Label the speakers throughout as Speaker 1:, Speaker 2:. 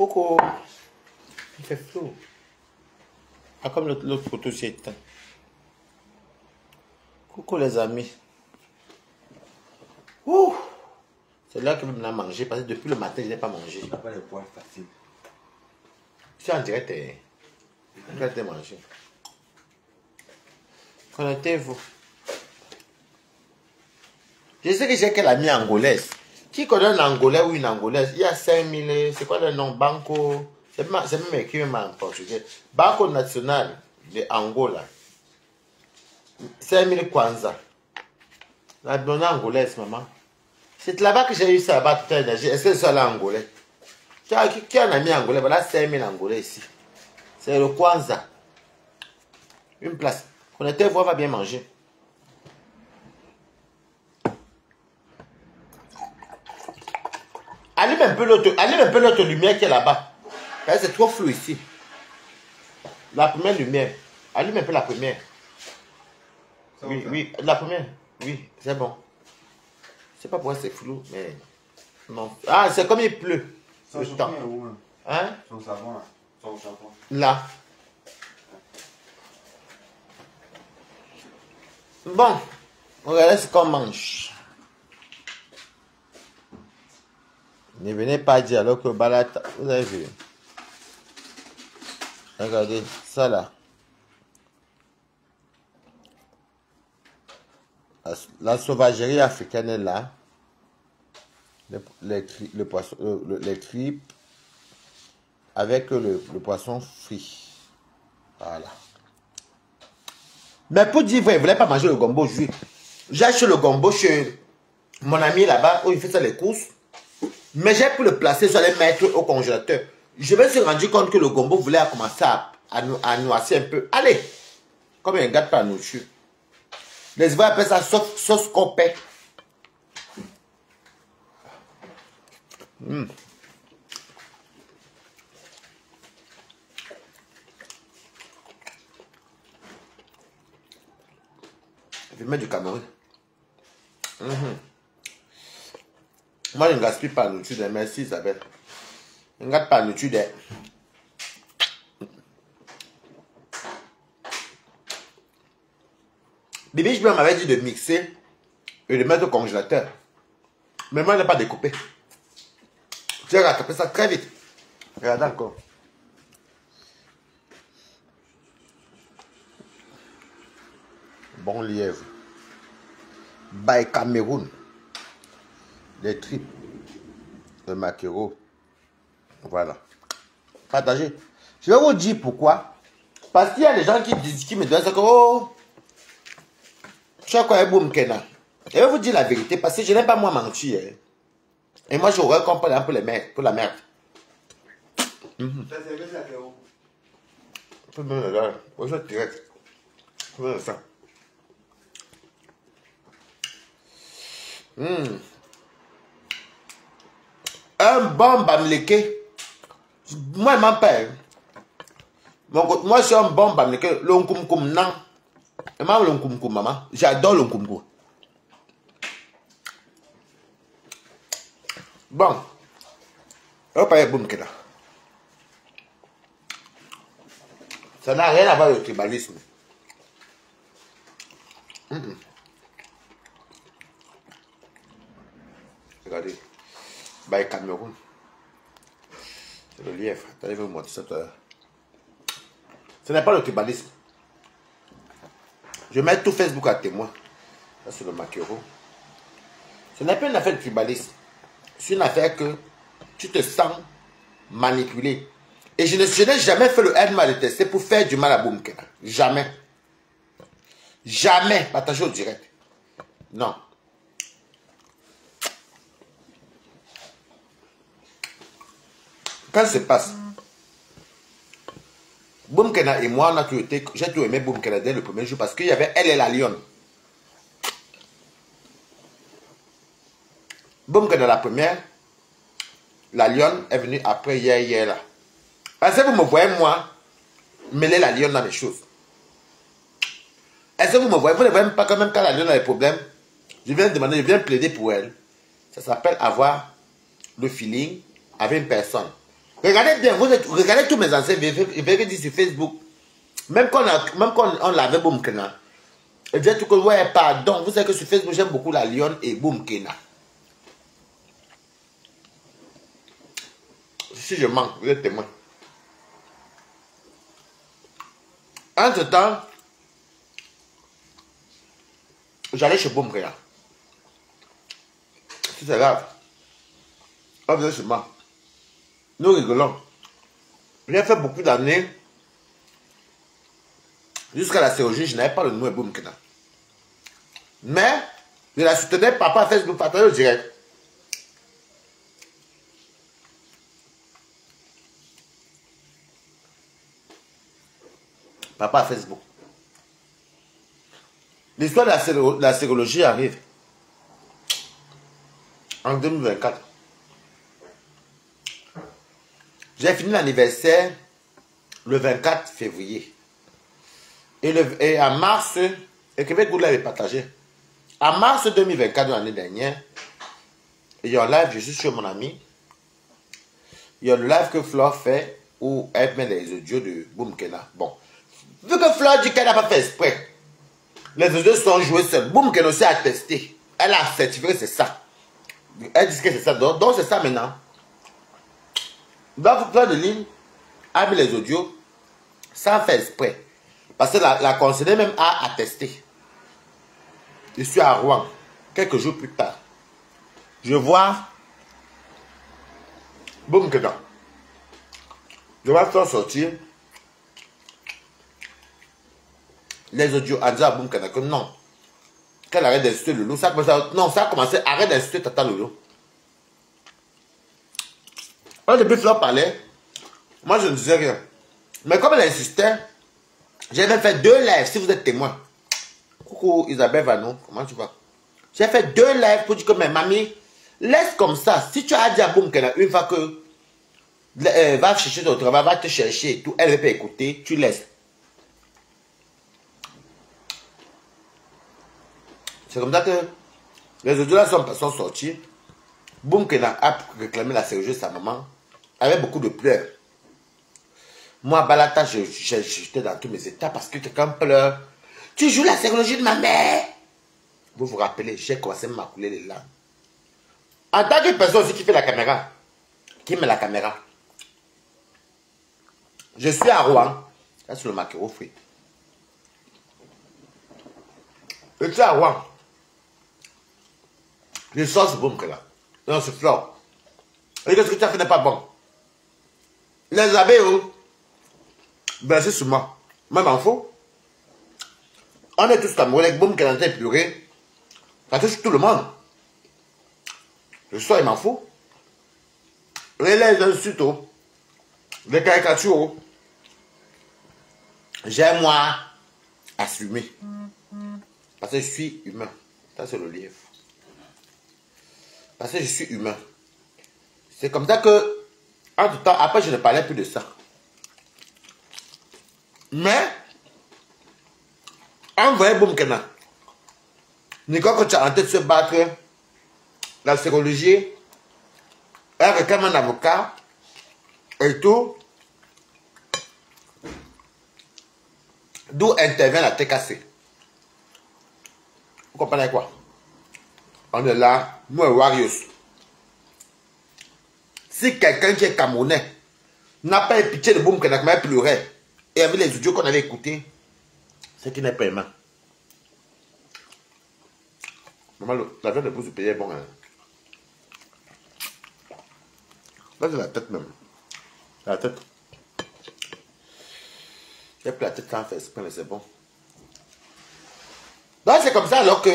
Speaker 1: Coco, il fait flou. Ah, comme l'autre photo s'est éteint. Coucou les amis. Ouh. C'est là que je vais manger parce que depuis le matin, je n'ai pas mangé.
Speaker 2: Tu n'as pas les poils faciles.
Speaker 1: C'est en direct. Je vais te manger. Connectez-vous. Je sais que j'ai quelle amie angolaise. Qui connaît un angolais ou une angolaise? Il y a 5000. C'est quoi le nom? Banco. C'est même écrit en portugais. Banco National de Angola. 5000 Kwanza. La bonne angolaise, maman. C'est là-bas que j'ai eu ça là-bas tout à l'heure. Est-ce que c'est ça l'angolais? Qui a un ami angolais? Voilà 5000 angolais ici. C'est le Kwanza. Une place. Connectez-vous, on va bien manger. Allume un peu l'autre lumière qui est là-bas. C'est trop flou ici. La première lumière. Allume un peu la première. Oui, oui, la première. Oui, c'est bon. Je sais pas pourquoi c'est flou, mais... Non. Ah, c'est comme il pleut.
Speaker 2: Son shampoing est où?
Speaker 1: Hein?
Speaker 2: Son savon, là. Son shampoing.
Speaker 1: Là. Bon. Regardez ce qu'on mange. Ne venez pas dire alors que Balata... Vous avez vu? Regardez, ça là. La sauvagerie africaine est là. Les tripes avec le poisson frit. Voilà. Mais pour dire vrai, vous ne voulez pas manger le gombo juif. J'ai acheté le gombo chez mon ami là-bas où il fait ça les courses. Mais j'ai pu le placer, je vais le mettre au congélateur. Je me suis rendu compte que le gombo voulait commencer à noisser un peu. Allez, comme il ne gâte pas la nourriture. Les Ivoiriens appellent ça sauce copée. Je vais mettre du Cameroun. Moi, je ne gaspille pas la nourriture. Merci Isabelle. Je ne gâte pas la nourriture. Bibi Jblan m'avait dit de mixer et de mettre au congélateur. Mais moi, je n'ai pas découpé. J'ai rattrapé ça très vite. Regardez encore. Bon lièvre. By Cameroun. Les tripes. Le maquereau. Voilà. Partagez. Je vais vous dire pourquoi. Parce qu'il y a des gens qui me disent que oh, tu as quoi boum Kena. Et je vais vous dire la vérité parce que je n'aime pas moi mentir. Et moi je recompare un peu les mecs pour la merde.
Speaker 2: T'as servi ça que où?
Speaker 1: Je peux me regarder. Je vais direct. Je vais ça. Un bon bamleke. Moi, je m'en perds. Moi, je suis un bon bamleke. Le nkumkum, non. Et moi, le nkumkum, maman. J'adore le nkumkum. Bon. On va parler de boum là. Ça n'a rien à voir avec le tribalisme. Regardez. By Cameroun. C'est le lièvre. Attendez, je vais vous montrer ça tout à l'heure. Ce n'est pas le tribalisme. Je mets tout Facebook à témoin. Ça, c'est le maquereau. Ce n'est pas une affaire de tribalisme. C'est une affaire que tu te sens manipulé. Et je n'ai jamais fait le aide-moi de tester pour faire du mal à Boumkena. Jamais. Jamais. Partagez au direct. Non. Quand ça se passe, Boumkena et moi, j'ai tout aimé Boumkena dès le premier jour parce qu'il y avait elle et la lionne. Boumkena la première, la lionne est venue après hier là. Est-ce que vous me voyez moi mêler la lionne dans les choses? Est-ce que vous me voyez? Vous ne voyez même pas quand même quand la lionne a des problèmes? Je viens demander, je viens plaider pour elle. Ça s'appelle avoir le feeling avec une personne. Regardez bien, regardez tous mes anciens vérifiez sur Facebook. Même quand on l'avait Boumkena. Et disait tout que, ouais, pardon, vous savez que sur Facebook, j'aime beaucoup la Lyon et Boumkena. Si je mens, vous êtes témoin. Entre-temps, j'allais chez Boumkena. Si c'est grave. On venait chez moi. Nous rigolons. J'ai fait beaucoup d'années. Jusqu'à la chirurgie, je n'avais pas le nom de Boumkena. Mais, je la soutenais, papa Facebook, partager au direct. Papa Facebook. L'histoire de la sérologie arrive en 2024. J'ai fini l'anniversaire le 24 février. Et en mars, et Québec vous l'avez partagé. En mars 2024 de l'année dernière, il y a un live, je suis chez mon ami. Il y a le live que Flore fait où elle met les audios de Boumkena. Bon, vu que Flore dit qu'elle n'a pas fait exprès, les audios sont joués seuls. Boumkena aussi a attesté. Elle a certifié que c'est ça. Elle dit que c'est ça. Donc c'est ça maintenant. Donc Flore de Lille a mis les audios sans faire exprès. Parce que la conseillère même a attesté. Je suis à Rouen, quelques jours plus tard. Je vois Boumkena. Je vois faire sortir les audios en disant à Boumkena que non. Qu'elle arrête d'insulter Loulou. Non, ça a commencé. Arrête d'insulter Tata Loulou. Quand depuis Flore parlait, moi je ne disais rien. Mais comme elle insistait, j'ai même fait 2 lives, si vous êtes témoin. Coucou Isabelle Vanon, comment tu vas? J'ai fait 2 lives pour dire que, mais mamie, laisse comme ça. Si tu as dit à Boumkena une fois que va chercher ton travail, va te chercher et tout, elle ne peut pas écouter, tu laisses. C'est comme ça que les audios là sont sortis. Boumkena a réclamé la chirurgie de sa maman avec beaucoup de pleurs. Moi, à Balata, j'étais dans tous mes états parce que quelqu'un pleure. Tu joues la chirurgie de ma mère. Vous vous rappelez, j'ai commencé à m'accouler les larmes. En tant que personne aussi qui fait la caméra, qui met la caméra, je suis à Rouen. Là, sur le maquereau fruit. Je suis à Rouen. Je sors ce Boumkena. Non, ce Flore. Et qu'est-ce que tu as fait n'est pas bon. Les abeilles, blessés sur moi. Même en faux. On est tous camerounais, Boumkena est pleurer. Ça touche tout le monde. Je sors, il m'en fout. Et les insultes, les caricatures, j'ai moi assumé. Parce que je suis humain. Ça, c'est le livre. Parce que je suis humain. C'est comme ça que, en tout temps, après, je ne parlais plus de ça. Mais, on voyait Boumkena. Nicole, quand tu as en tête de se battre, la sérologie, elle réclame un avocat et tout. D'où intervient la TKC. Vous comprenez quoi? On est là, moi, Warriors. Si quelqu'un qui est camerounais n'a pas eu pitié de Boumkena, mais pleurait, et avec les audios qu'on avait écoutés, c'est qu'il n'est pas aimant. Maman, la viande de pouce du pays est bon. Hein? Là, c'est la tête même. La tête. J'ai pris la tête sans faire exprès, mais c'est bon. Donc, c'est comme ça alors que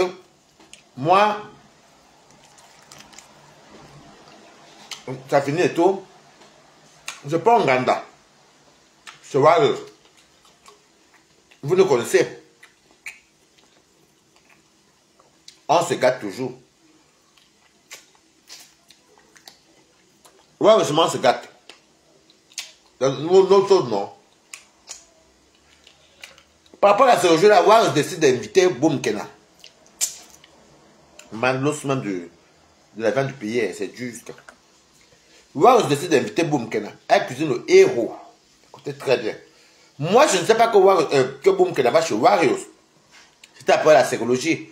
Speaker 1: moi, ça finit et tout. Je prends un Ganda. Je vois vous le connaissez. On se gâte toujours. Ouais, heureusement, on se gâte. L'autre chose, non. Par rapport à ce jeu-là, Warriors décide d'inviter Boumkena. L'os même de la vente du pays, c'est juste. Warriors décide d'inviter Boumkena. Elle cuisine le héros. Écoutez très bien. Moi, je ne sais pas que Boumkena va chez Warriors. C'était après la sérologie.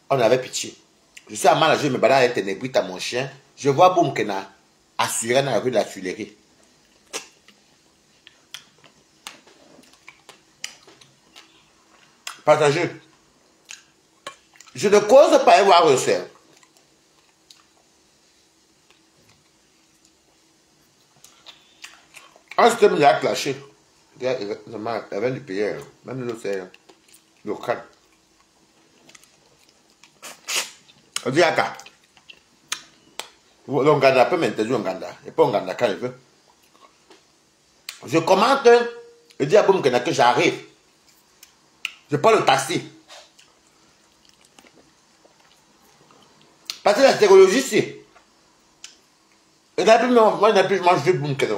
Speaker 1: On avait pitié. Je suis à mal, je me balade avec Ténébrite à mon chien. Je vois Boumkena assuré dans la rue de la Tuilerie. Partagez. Je ne cause pas un Warriors. Un système il a clashé. Il avait du pays. Même le c'est local. On dit Aka. L'Onganda peut m'interdire Onganda. Et pas Onganda quand il veut. Je commente. Je dis à Boumkena que j'arrive. Je prends le taxi. Parce que la sérologie, c'est. Il n'a plus mangé de Boumkena.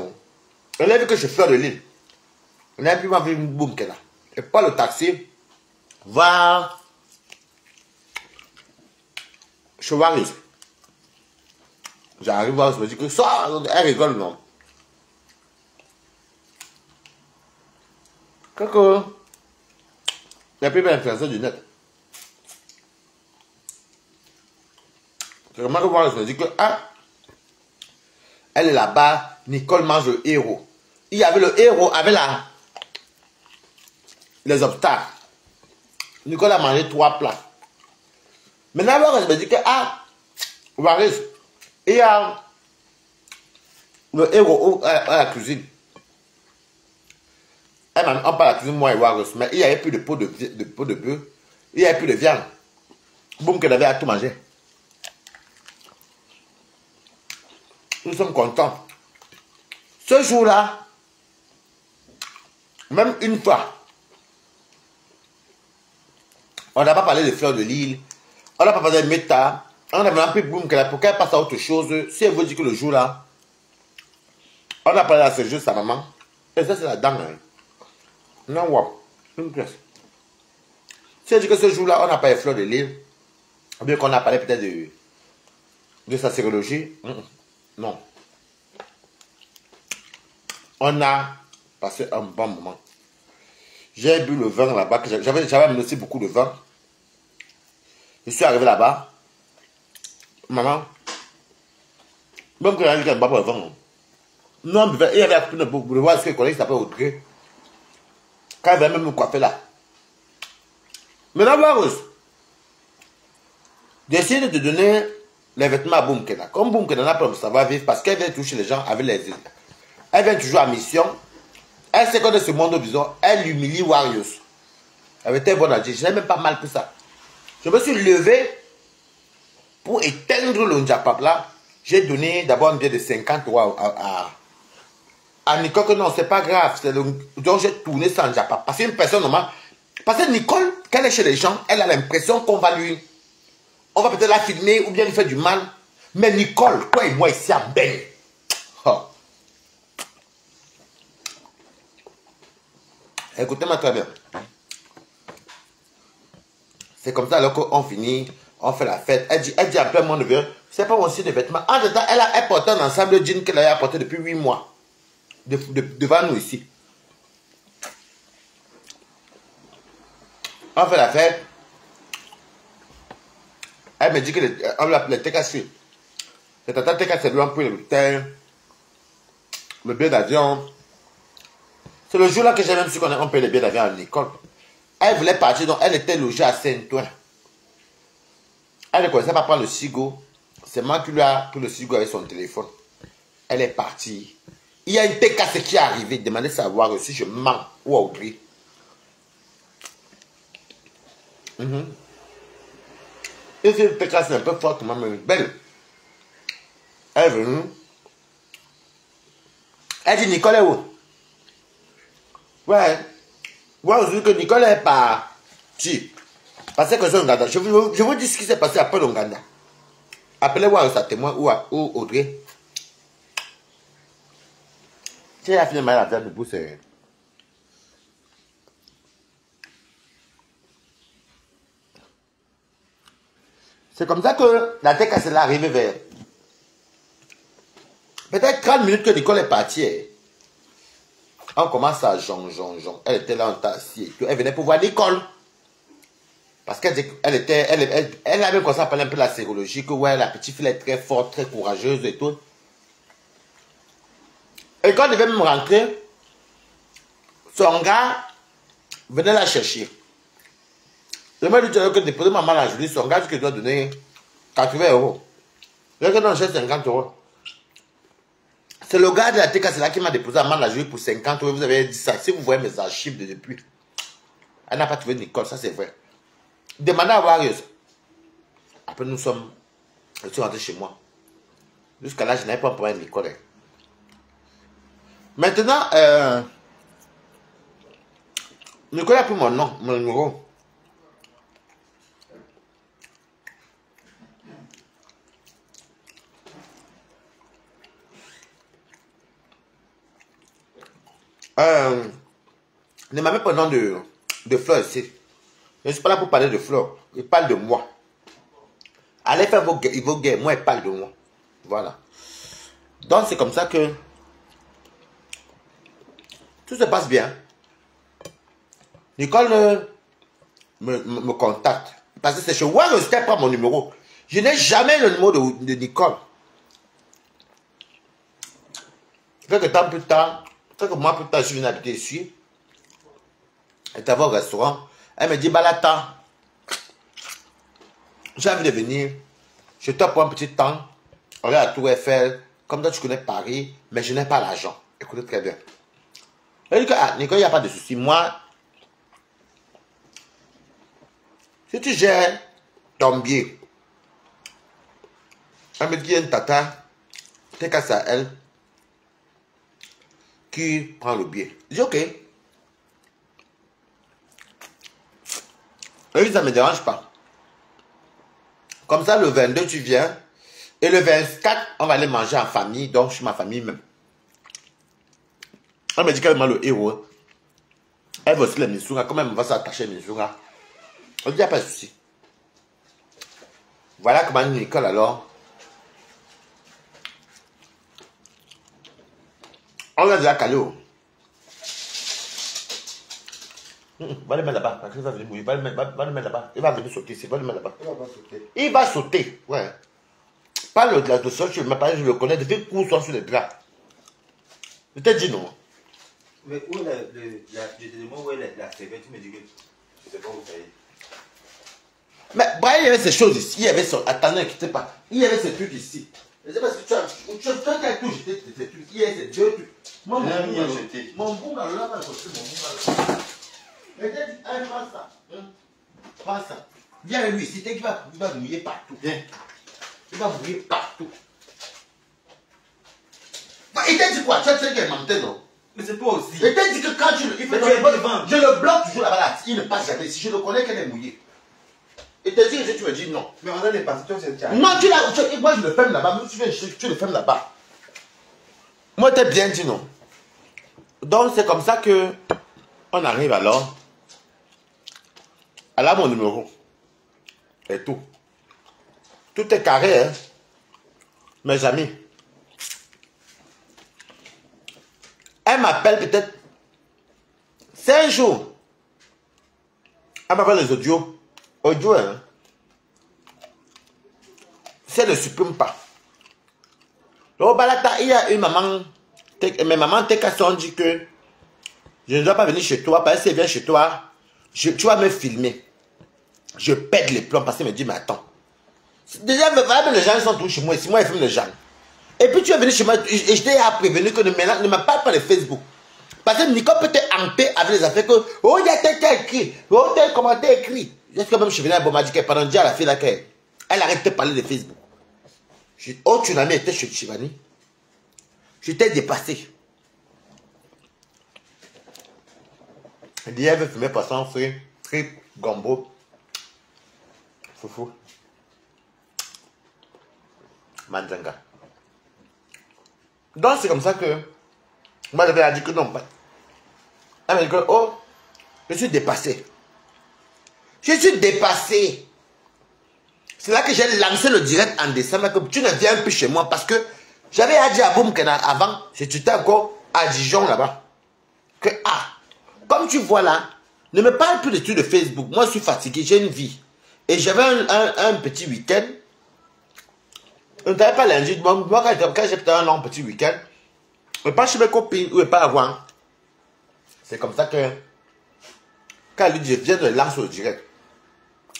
Speaker 1: Il a vu que je fleur de l'île. Il n'a plus mangé de Boumkena. Je prends le taxi. Va. Chez Warriors. J'arrive voir, je me dis que ça, elle rigole, non. Coucou. La plus belle influenceuse du net. Je remarque que Warriors me dit que, ah, elle est là-bas, Nicole mange le héros. Il y avait le héros avec les obstacles. Nicole a mangé 3 plats. Maintenant, Warriors me dit que, ah, Warriors, il y a le héros à la cuisine. On parle à la cuisine, moi et Warriors, mais il n'y avait plus de peau de bœuf, il n'y avait plus de viande. Boum, qu'elle avait à tout manger. Nous sommes contents. Ce jour-là, même une fois, on n'a pas parlé de fleurs de l'île, on n'a pas parlé de méta, on a même pris Boum pour qu'elle passe à autre chose. Si elle veut dire que le jour-là, on a parlé à ce jeu, sa maman, et ça c'est la dame. Hein. Non, wow, une pièce. Si elle dit que ce jour-là, on n'a pas les fleurs de l'île, ou bien qu'on a parlé peut-être de sa sérologie, non. On a passé un bon moment. J'ai bu le vin là-bas, j'avais amené aussi beaucoup de vin. Je suis arrivé là-bas. Maman, même quand il y a dit qu'elle ne boit pas le vin, non, il y avait la copine de voir ce qu'elle connaît qui s'appelle Audrey. Quand elle venait même me coiffer là. Maintenant, Warriors décide de donner les vêtements à Boumkena. Comme Boumkena n'a pas de savoir-vivre parce qu'elle vient toucher les gens avec les... Elle vient toujours à mission. Elle sait qu'on est ce monde, disons, elle humilie Warriors. Elle était bonne à dire. Je n'ai même pas mal pour ça. Je me suis levé pour éteindre le Njapap là. J'ai donné d'abord un billet de 50 euros à Nicole que non, c'est pas grave. Donc j'ai tourné sans Njapap. Parce qu'une personne normale. Parce que Nicole, quand elle est chez les gens, elle a l'impression qu'on va lui... On va peut-être la filmer ou bien lui faire du mal. Mais Nicole, toi et moi ici à Ben. Oh. Écoutez-moi très bien. C'est comme ça alors qu'on finit, on fait la fête. Elle dit à plein monde, c'est pas mon style de vêtements. En même temps, elle porte un ensemble de jeans qu'elle a apporté depuis 8 mois. Devant nous ici. On fait la fête. Elle me dit que le TKC. Le tata TKC lui a pris le thym, le billet d'avion. C'est le jour-là que j'ai même su qu'on paye le billet d'avion à l'école. Elle voulait partir, donc elle était logée à Saint-Ouen. Elle ne connaissait pas prendre le Sigo. C'est moi qui lui a pris le Sigo avec son téléphone. Elle est partie. Il y a une TKC qui est arrivée. Demandez savoir si je mens ou à Audrey. Et cette TKC un peu forte, mais belle. Elle est venue. Elle dit Nicole est où? Ouais. Ouais, aujourd'hui que Nicole est partie. Parce que c'est Onganda. Je vous dis ce qui s'est passé après l'Onganda. Appelez-moi sa témoin ou Audrey. Si elle a fini mal à faire debout, c'est... C'est comme ça que la TKC est arrivée vers... Peut-être 30 minutes que l'école est partie. On commence à jon. Elle était là, on était assis. Elle venait pour voir l'école. Parce qu'elle a même commencé à parler un peu de la sérologie, que ouais, la petite fille est très forte, très courageuse et tout. Et quand elle devait même rentrer, son gars venait la chercher. Je me dis que déposer maman là, je dis, son gars, qui doit donner 80 €. Je dis non, j'ai 50 €. C'est le gars de la TK, c'est là qui m'a déposé maman la journée pour 50 €. Vous avez dit ça. Si vous voyez mes archives de depuis, elle n'a pas trouvé d'école, ça c'est vrai. Demandez à Warriors. Après, je suis rentré chez moi. Jusqu'à là, je n'avais pas un problème d'école. Maintenant, Nicolas a pris mon nom, mon numéro. Ne m'a même pas le nom de Fleur ici. Je ne suis pas là pour parler de Fleur. Il parle de moi. Allez faire vos guerres. Moi, il parle de moi. Voilà. Donc, c'est comme ça que tout se passe bien. Nicole me contacte. Parce que c'est chez Warriors qu'elle prend mon numéro. Je n'ai jamais le numéro de Nicole. Quelques temps plus tard, quelques mois plus tard, je suis venu habiter ici. Elle était au restaurant. Elle me dit, Balata, j'ai envie de venir chez toi pour un petit temps. On est à Tour Eiffel. Comme toi, tu connais Paris, mais je n'ai pas l'argent. Écoutez très bien. Elle dit que, ah, Nicole, il n'y a pas de souci. Moi, si tu gères ton billet, elle me dit, il y a une tata, t'es cassé à elle, qui prend le billet. Je dis, ok. Elle dit, ça ne me dérange pas. Comme ça, le 22, tu viens. Et le 24, on va aller manger en famille, donc chez ma famille même. Elle me dit qu'elle est le héros. Elle veut aussi les Missoura. Comment elle va s'attacher à Missoura? On dit, il n'y a pas de souci. Voilà comment Nicole alors. On l'a déjà calé. Va le mettre là-bas. Parce qu'il va venir mouiller. Va le mettre là-bas. Il va venir sauter ici. Va le mettre là-bas.
Speaker 2: Il va pas sauter.
Speaker 1: Il va sauter. Ouais. Pas le glas de sol, je le connais. Depuis qu'on soit sur les draps. Je t'ai dit non.
Speaker 2: Mais où je te demande où est la serviette, tu me dis que je ne sais pas où ça est.
Speaker 1: Mais Brian, il y avait ces choses ici. Il y avait son. Attendez, ne quittez pas. Il y avait ces trucs ici. Je sais pas si tu as tout jeté ces trucs. Il y avait ces deux trucs. Moi, mon bungalow là, va coster mon bungalow. Mais t'as dit, allez, prends ça. Prends ça. Viens avec lui ici. Il va mouiller partout. Viens. Il va mouiller partout. Il t'a dit quoi? Tu as dit qu'il mentait, non?
Speaker 2: Mais c'est toi aussi.
Speaker 1: Il t'a dit que quand tu le. Je le bloque toujours là-bas. Là. Il ne passe jamais. Si je le connais qu'elle est mouillée. Il t'a dit que tu me dis non.
Speaker 2: Mais on a les passes. Toi, c'est
Speaker 1: non, moi je le ferme là-bas. Tu le fermes là-bas. Moi, t'es bien dit non. Donc, c'est comme ça que on arrive alors. Elle a mon numéro. Et tout. Tout est carré, hein. Mes amis. Elle m'appelle peut-être 5 jours. Elle m'appelle les audios. Audio, hein. Si elle ne supprime pas. Donc, Balata, il y a une maman. Mes mamans TK ont dit que je ne dois pas venir chez toi. Parce que si elle vient chez toi, tu vas me filmer. Je pète les plombs parce qu'elle me dit, mais attends. Déjà, les gens sont tous chez moi. Si moi, je filme les gens. Et puis, tu es venu chez moi. Et je t'ai prévenu que ne m'appelle pas de Facebook. Parce que Nicole peut te hanter avec les affaires que. Oh, il y a tel qui a écrit. Oh, tel commentaire écrit. Est-ce que même je suis venu à Bomadi pendant déjà la fille là elle arrête de parler de Facebook. Oh, tu n'as mis été chez Chivani. Je t'ai dépassé. Elle dit, elle veut fumer poisson frit, gombo, foufou, manjanga. Donc c'est comme ça que moi j'avais dit que non. Elle m'a dit que, oh, je suis dépassé. Je suis dépassé. C'est là que j'ai lancé le direct en décembre que tu ne viens plus chez moi parce que J'avais dit à Boumkena avant, j'étais encore à Dijon là-bas. Que, comme tu vois là, ne me parle plus de trucs de Facebook. Moi, je suis fatigué, j'ai une vie. Et j'avais un petit week-end. On ne t'avait pas lundi. Moi, quand j'ai peut-être un long petit week-end, je pas chez mes copines ou pas avant. C'est comme ça que, quand lui dit, je viens de lancer au direct.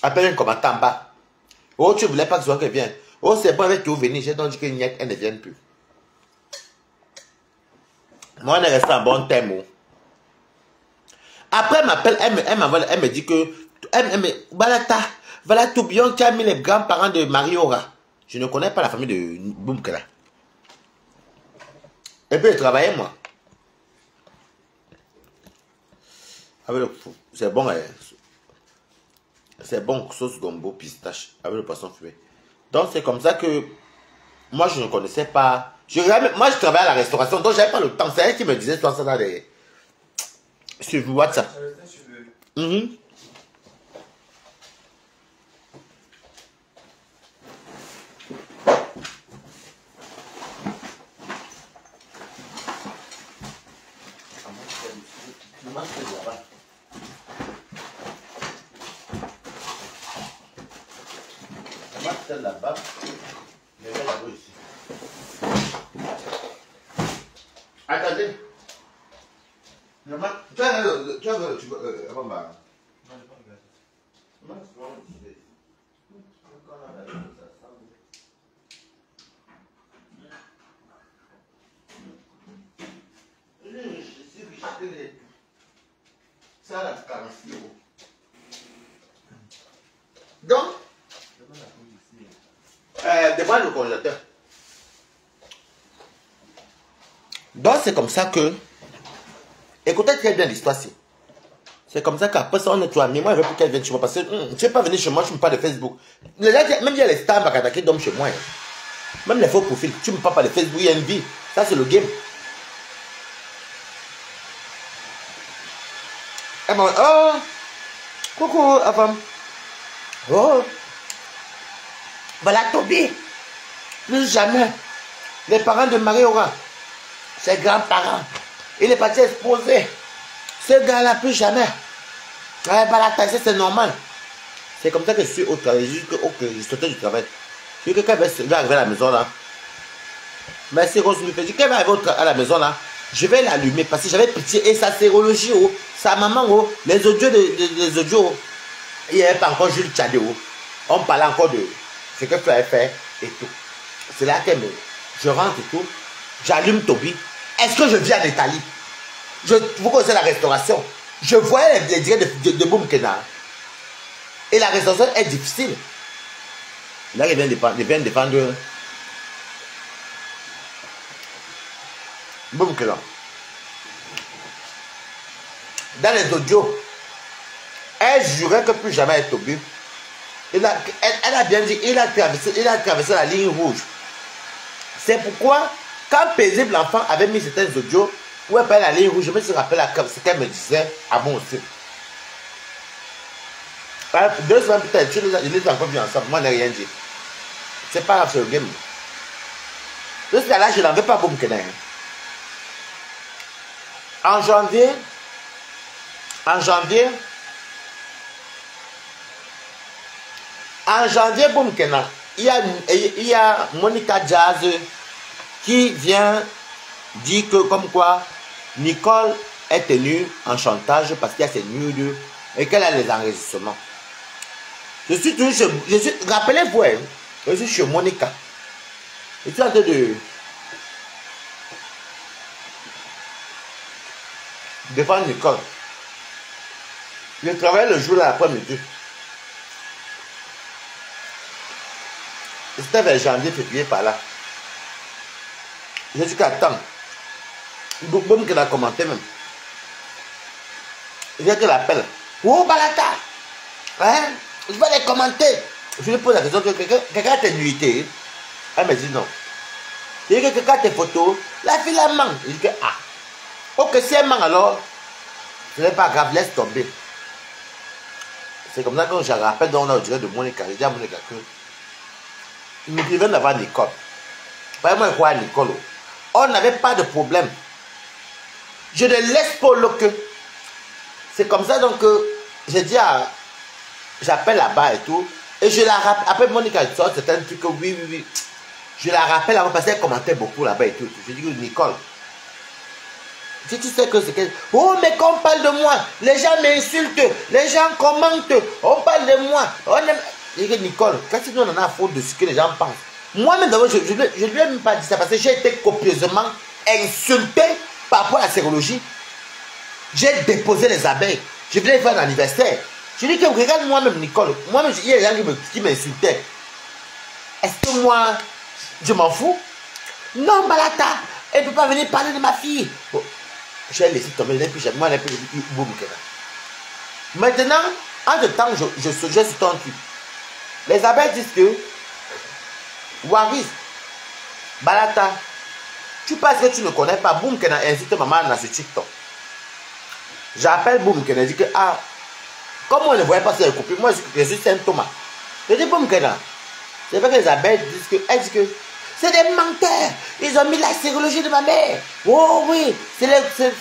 Speaker 1: Appelle un commentaire en bas. Oh, tu voulais pas que ce soit qu'elle vienne. Oh, c'est bon avec qui vous venez. J'ai donc dit qu'elle ne vienne plus. Moi, on est resté en bon terme. Après, elle m'appelle, elle me dit que, voilà tout bien, tu as mis les grands-parents de Marie-Aura. Je ne connais pas la famille de Boumkela. Et puis, elle travaillait, moi. C'est bon, c'est bon, sauce gombo, pistache, avec le poisson fumé. Donc, c'est comme ça que, moi, je ne connaissais pas. Moi, je travaillais à la restauration, donc je n'avais pas le temps. C'est elle qui me disait tout ça dans les... Sur WhatsApp. Là-bas, je vais là-bas ici. Attendez. Tu as avant ma... Ça, la 46 €. Donc, demande le congélateur. Donc, c'est comme ça que... Écoutez très bien l'histoire-ci. C'est comme ça qu'après ça, on est tous amis. Moi, je veux plus qu'elle vienne chez moi. Parce que tu ne sais pas venir chez moi, je ne me parle de Facebook. Les gens, même il y a les stars qui dorment chez moi. Même les faux profils. Tu ne me parles pas de Facebook, il y a une vie. Ça, c'est le game. Eh ben, oh, coucou, Afam. Oh, voilà Toby. Plus jamais. Les parents de Marie-Aura, ses grands-parents, il est parti exposer. Ce gars-là, plus jamais. Ouais, bah la taxe, c'est normal. C'est comme ça que je suis au travail. Je sortais du travail. Je dis que quand elle va arriver à la maison là. Merci Rose, je dis qu'elle va arriver à la maison là. Je vais l'allumer parce que j'avais pitié. Et sa sérologie, oh, sa maman, oh, les audios, les audios. Oh. Il n'y avait pas encore Jules Tchadé. Oh. On parlait encore de ce que tu avais fait et tout. C'est là que je rentre et tout. J'allume Toby. Est-ce que je viens en Italie? Vous connaissez la restauration. Je voyais les directs de Boumkena. Et la restauration est difficile. Là, il vient de défendre Boumkena. Dans les audios, elle jurait que plus jamais elle Toby. Elle a bien dit, il a traversé la ligne rouge. C'est pourquoi, quand Paisible l'enfant avait mis certains audios, où elle parlait la ligne rouge, je me suis rappelé ce qu'elle me disait à moi aussi. 2 semaines plus tard, je les ai encore vus ensemble, moi je n'ai rien dit. C'est pas grave, c'est le game. Jusqu'à là, je n'en veux pas Boumkena. En janvier, Boumkena, il y a Monica Jazz qui vient dire que comme quoi Nicole est tenue en chantage parce qu'il y a ses nudes et qu'elle a les enregistrements. Je suis toujours rappelez-vous, hein, je suis chez Monica. Je suis en train de défendre Nicole. Je travaille le jour l'après-midi. C'était vers janvier, février par là. Je dis qu'attends. Boum qui a commenté même. Il vient que l'appelle. Oh Balata! Hein? Je vais les commenter. Je lui pose la question, quelqu'un a tes nuités? Elle me dit non. Je dis que quelqu'un a tes photos? La fille la manque. Je dis que ok, si elle manque alors, ce n'est pas grave, laisse tomber. C'est comme ça que je rappelle dans le direct de Monica. Je dis à Monica que nous vivons d'avoir Nicole. Vraiment, quoi, Nicole? On n'avait pas de problème. Je ne laisse pas le que. C'est comme ça, donc, j'ai dit à... J'appelle là-bas et tout. Et je la rappelle. Après, Monica, c'est un truc que oui, oui, oui. Je la rappelle avant parce qu'elle commentait beaucoup là-bas et tout. Je dis, Nicole, si tu sais que c'est que... Oh, mais quand on parle de moi, les gens m'insultent, les gens commentent, on parle de moi. Je dis, Nicole, qu'est-ce que nous on en a à foutre de ce que les gens pensent? Moi-même, d'abord, je ne lui ai même pas dit ça parce que j'ai été copieusement insulté par rapport à la sérologie. J'ai déposé les abeilles. Je venais faire un anniversaire. Je dis que regarde moi-même, Nicole. Moi-même, il y a des gens qui m'insultaient. Est-ce que moi, je m'en fous? Non, Balata, elle ne peut pas venir parler de ma fille. Oh, j'ai laissé tomber, moi, j'ai dit, boum, maintenant, entre-temps, je sur ton truc. Les abeilles disent que, Waris, Balata, tu penses que tu ne connais pas, boum, qu'elle a insulté maman dans ce TikTok. J'appelle boum, qu'elle a dit que, ah, comme on ne voyait pas sur les coupures, moi je suis un Thomas. Je dis boum, qu'elle a. C'est vrai que les abeilles disent que, elles disent que, c'est des menteurs. Ils ont mis la sérologie de ma mère. Oh oui, c'est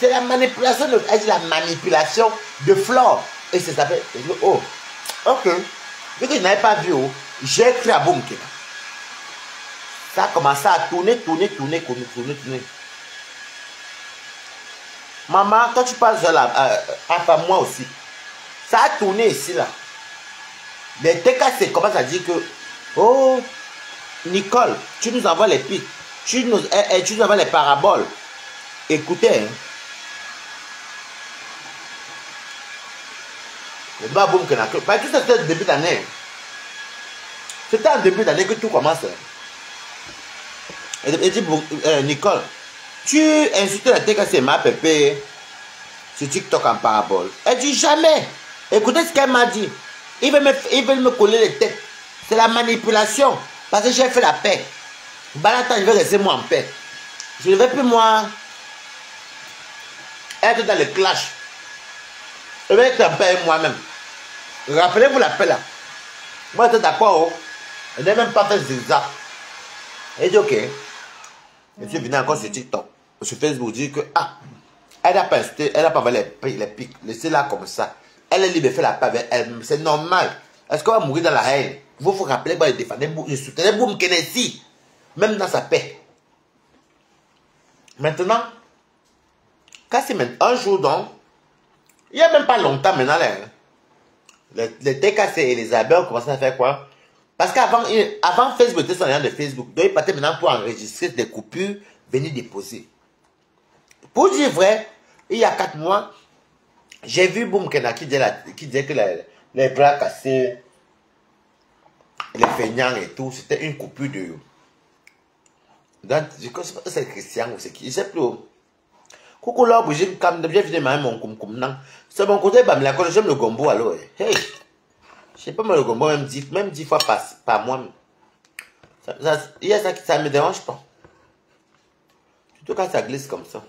Speaker 1: la manipulation de... Elle dit la manipulation de Flore. Et c'est ça. Je dis, oh, ok. Vu que je n'avais pas vu, oh, j'ai écrit à boum, qu'elle a. Ça a commencé à tourner. Maman, quand tu passes là, enfin moi aussi, ça a tourné ici là. Les TKC commencent à dire que, oh, Nicole, tu nous envoies les pics, tu nous envoies les paraboles. Écoutez, hein. Le baboum que n'a que. Parce que c'était le début d'année. C'était en début d'année que tout commence. Et dit, Nicole, tu insultes la TKC, ma pépé, sur TikTok en parabole. Elle dit jamais. Écoutez ce qu'elle m'a dit. Ils veulent me coller les têtes. C'est la manipulation. Parce que j'ai fait la paix. Balata, je vais rester moi en paix. Je ne vais plus moi être dans le clash. Je vais être en paix moi-même. Rappelez-vous la paix là. Moi j'étais d'accord. Je n'ai même pas fait zigzag. Elle dit ok. Je suis venu encore sur TikTok, sur Facebook, dire que ah, elle n'a pas insulté, elle n'a pas volé les pics, laissez-la comme ça. Elle est libre de faire la paix avec elle, c'est normal. Est-ce qu'on va mourir dans la haine? Vous vous rappelez quand je défendais, je soutenais Boum Kennedy, même dans sa paix. Maintenant, quand c'est un jour donc, il n'y a même pas longtemps maintenant, les TKC et les abeilles ont commencé à faire quoi? Parce qu'avant Facebook était son lien de Facebook. Donc il partait maintenant pour enregistrer des coupures, venir déposer. Pour dire vrai, il y a 4 mois, j'ai vu Boum Kena qui disait que les bras cassés, les feignants et tout, c'était une coupure de... Donc, je ne sais pas si c'est Christian ou c'est qui, je ne sais plus. Coucou là, j'ai fini mon comme c'est mon côté, j'aime le gombo alors. Hey! Je sais pas, moi, le gombo, même 10 fois par mois. Il y a ça qui ne me dérange pas. Surtout quand ça glisse comme ça.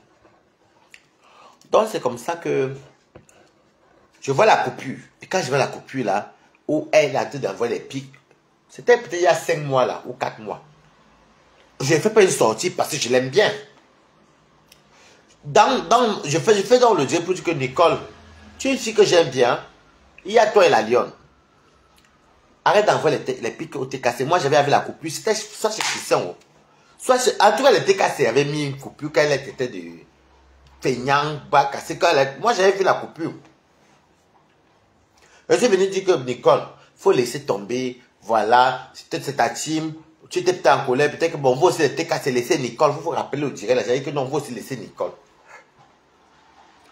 Speaker 1: Donc, c'est comme ça que je vois la coupure. Et quand je vois la coupure là, où elle a dit d'envoyer les pics, c'était peut-être il y a 5 mois là, ou 4 mois. Je ne fais pas une sortie parce que je l'aime bien. Je fais dans le Dieu pour dire que Nicole, tu es une fille que j'aime bien. Il y a toi et la lionne. Arrête d'envoyer les pics au TKC. Moi, j'avais avec la coupure. C'était soit chez Christian. Soit en tout cas, le TKC avait mis une coupure quand elle était de feignant, bas cassé. Moi, j'avais vu la coupure. Je suis venu dire que Nicole, il faut laisser tomber. Voilà, c'est ta team. Tu étais peut-être en colère. Peut-être que bon, vous aussi, le TKC, laisser Nicole. Il faut vous rappeler au direct. J'avais dit que non, vous aussi, laisser Nicole.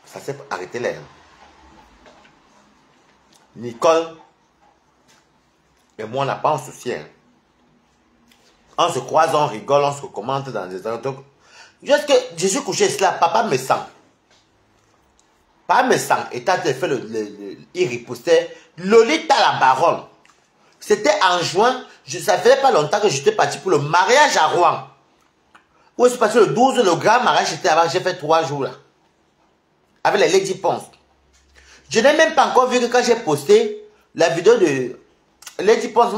Speaker 1: Ça s'est arrêté là. Nicole et moi, on n'a pas un souci. Hein. On se croise, on rigole, on se commente dans des endroits. Juste que je suis couché cela, papa me sent. Papa me sent. Et quand il fait il ripostait. Lolita la baronne. C'était en juin. Ça faisait pas longtemps que j'étais parti pour le mariage à Rouen. Où je suis parti le 12, le grand mariage était avant. J'ai fait 3 jours là. Avec les Lady Ponce. Je n'ai même pas encore vu que quand j'ai posté la vidéo de Lady Ponce,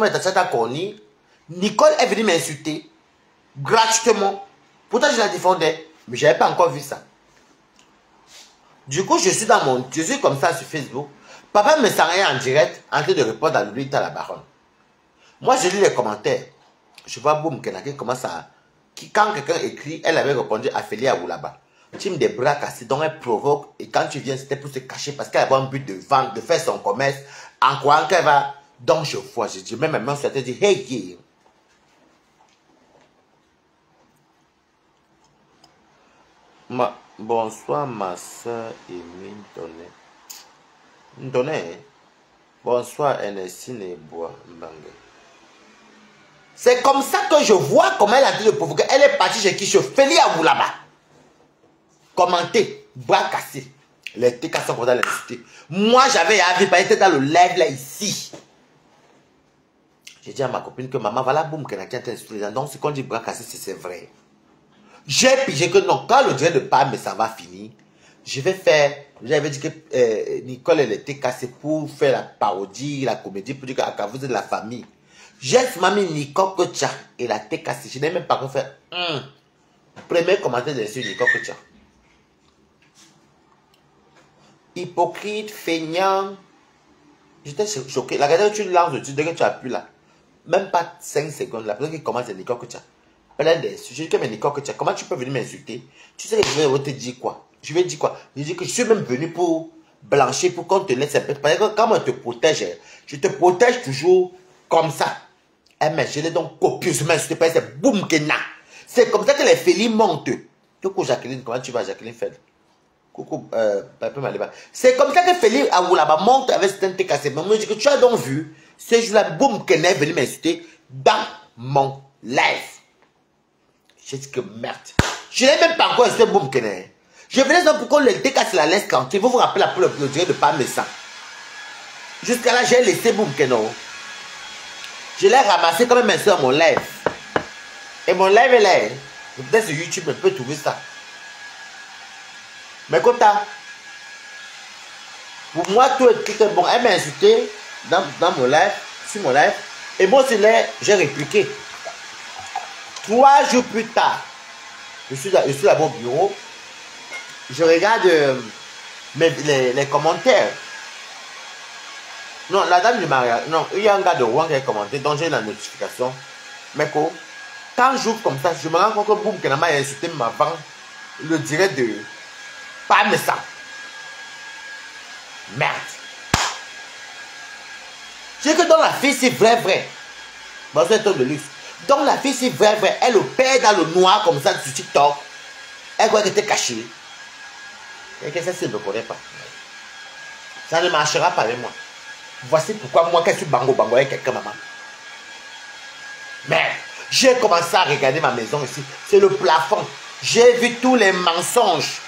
Speaker 1: Nicole est venue m'insulter. gratuitement. Pourtant, je la défendais, mais je n'avais pas encore vu ça. Du coup, je suis comme ça sur Facebook. Papa me s'en en direct en train de répondre à lui, à la baronne. Moi, je lis les commentaires. Je vois Boum Kenake commence à... Quand quelqu'un écrit, elle avait répondu à Félia Oulaba. Team des bras cassés, donc elle provoque. Et quand tu viens, c'était pour se cacher parce qu'elle avait un but de vendre, de faire son commerce, en croyant qu'elle va... Donc je vois, je dis, même ma main sur la tête, je dis, hey, yeah. Bonsoir, ma soeur Emine Donnet. Donnet, bonsoir, Ernestine et Bois Mbangé. C'est comme ça que je vois comment elle a dit de provoquer. Elle est partie chez qui? Je fais à vous là-bas. Commenter, bras cassés. Les TK sont dans l'institut. Moi, j'avais envie, elle était dans le live là, ici. J'ai dit à ma copine que maman, voilà, boum, qu'elle a quitté l'institut. Donc, ce qu'on dit bras cassés, c'est vrai. J'ai pigé que non, quand le direct de pas, mais ça va finir. Je vais faire, j'avais dit que Nicole, elle était cassée pour faire la parodie, la comédie, pour dire que vous êtes de la famille. J'ai mis Nicole Kocha et la tête cassée. Je n'ai même pas fait premier commentaire dessus Nicole Kocha. Hypocrite, feignant. J'étais choqué. La regarde, tu lances, tu dis que tu as pu là. Même pas 5 secondes. La personne qui commence, c'est Nicole Kocha. Plein d'insultes. Je dis que mais Nicole Kocha, comment tu peux venir m'insulter? Tu sais que je vais te dire quoi? Je vais dire quoi? Je dis que je suis même venu pour blanchir, pour qu'on te laisse un peu. Parce que quand on te protège, je te protège toujours comme ça. Eh mais je l'ai donc copieusement insulté. C'est boum que na. C'est comme ça que les félins montent. Coucou Jacqueline, comment tu vas Jacqueline Fed? Coucou Papa Maliba. C'est comme ça que Félix Aoulaba monte avec cette tête cassée. Mais moi je dis que tu as donc vu ce jour-là, boum, qu'elle est venue m'insulter dans mon live. J'ai dit que merde. Je n'ai même pas encore insulté boum qu'elle est. Je venais donc pour qu'on le décasse la laisse quand il vous vous rappelez après le direct de Parmesan. Jusqu'à là, j'ai laissé boum qu'elle est. Je l'ai ramassé comme même sur mon live. Et mon live est là. Peut-être sur YouTube, on peut trouver ça. Mais comme ça, pour moi, tout est bon. Elle m'a insulté dans mon live, sur mon live. Et moi, c'est là, j'ai répliqué. 3 jours plus tard, je suis à mon bureau. Je regarde les commentaires. Non, la dame du mariage. Non, il y a un gars de Rouen qui a commenté, donc j'ai la notification. Mais quoi, quand j'ouvre comme ça, je me rends compte que boum, qu'elle m'a insulté avant le direct de Parmesan. Merde. Je dis que dans la fille, c'est vrai. Bon, c'est un truc de luxe. Donc la fille, c'est vrai. Elle opère dans le noir comme ça sur TikTok. Elle croit qu'elle était cachée. Et que ça, elle ne connaît pas. Ça ne marchera pas avec moi. Voici pourquoi moi, quand je suis bango avec quelqu'un, maman. Merde. J'ai commencé à regarder ma maison ici. C'est le plafond. J'ai vu tous les mensonges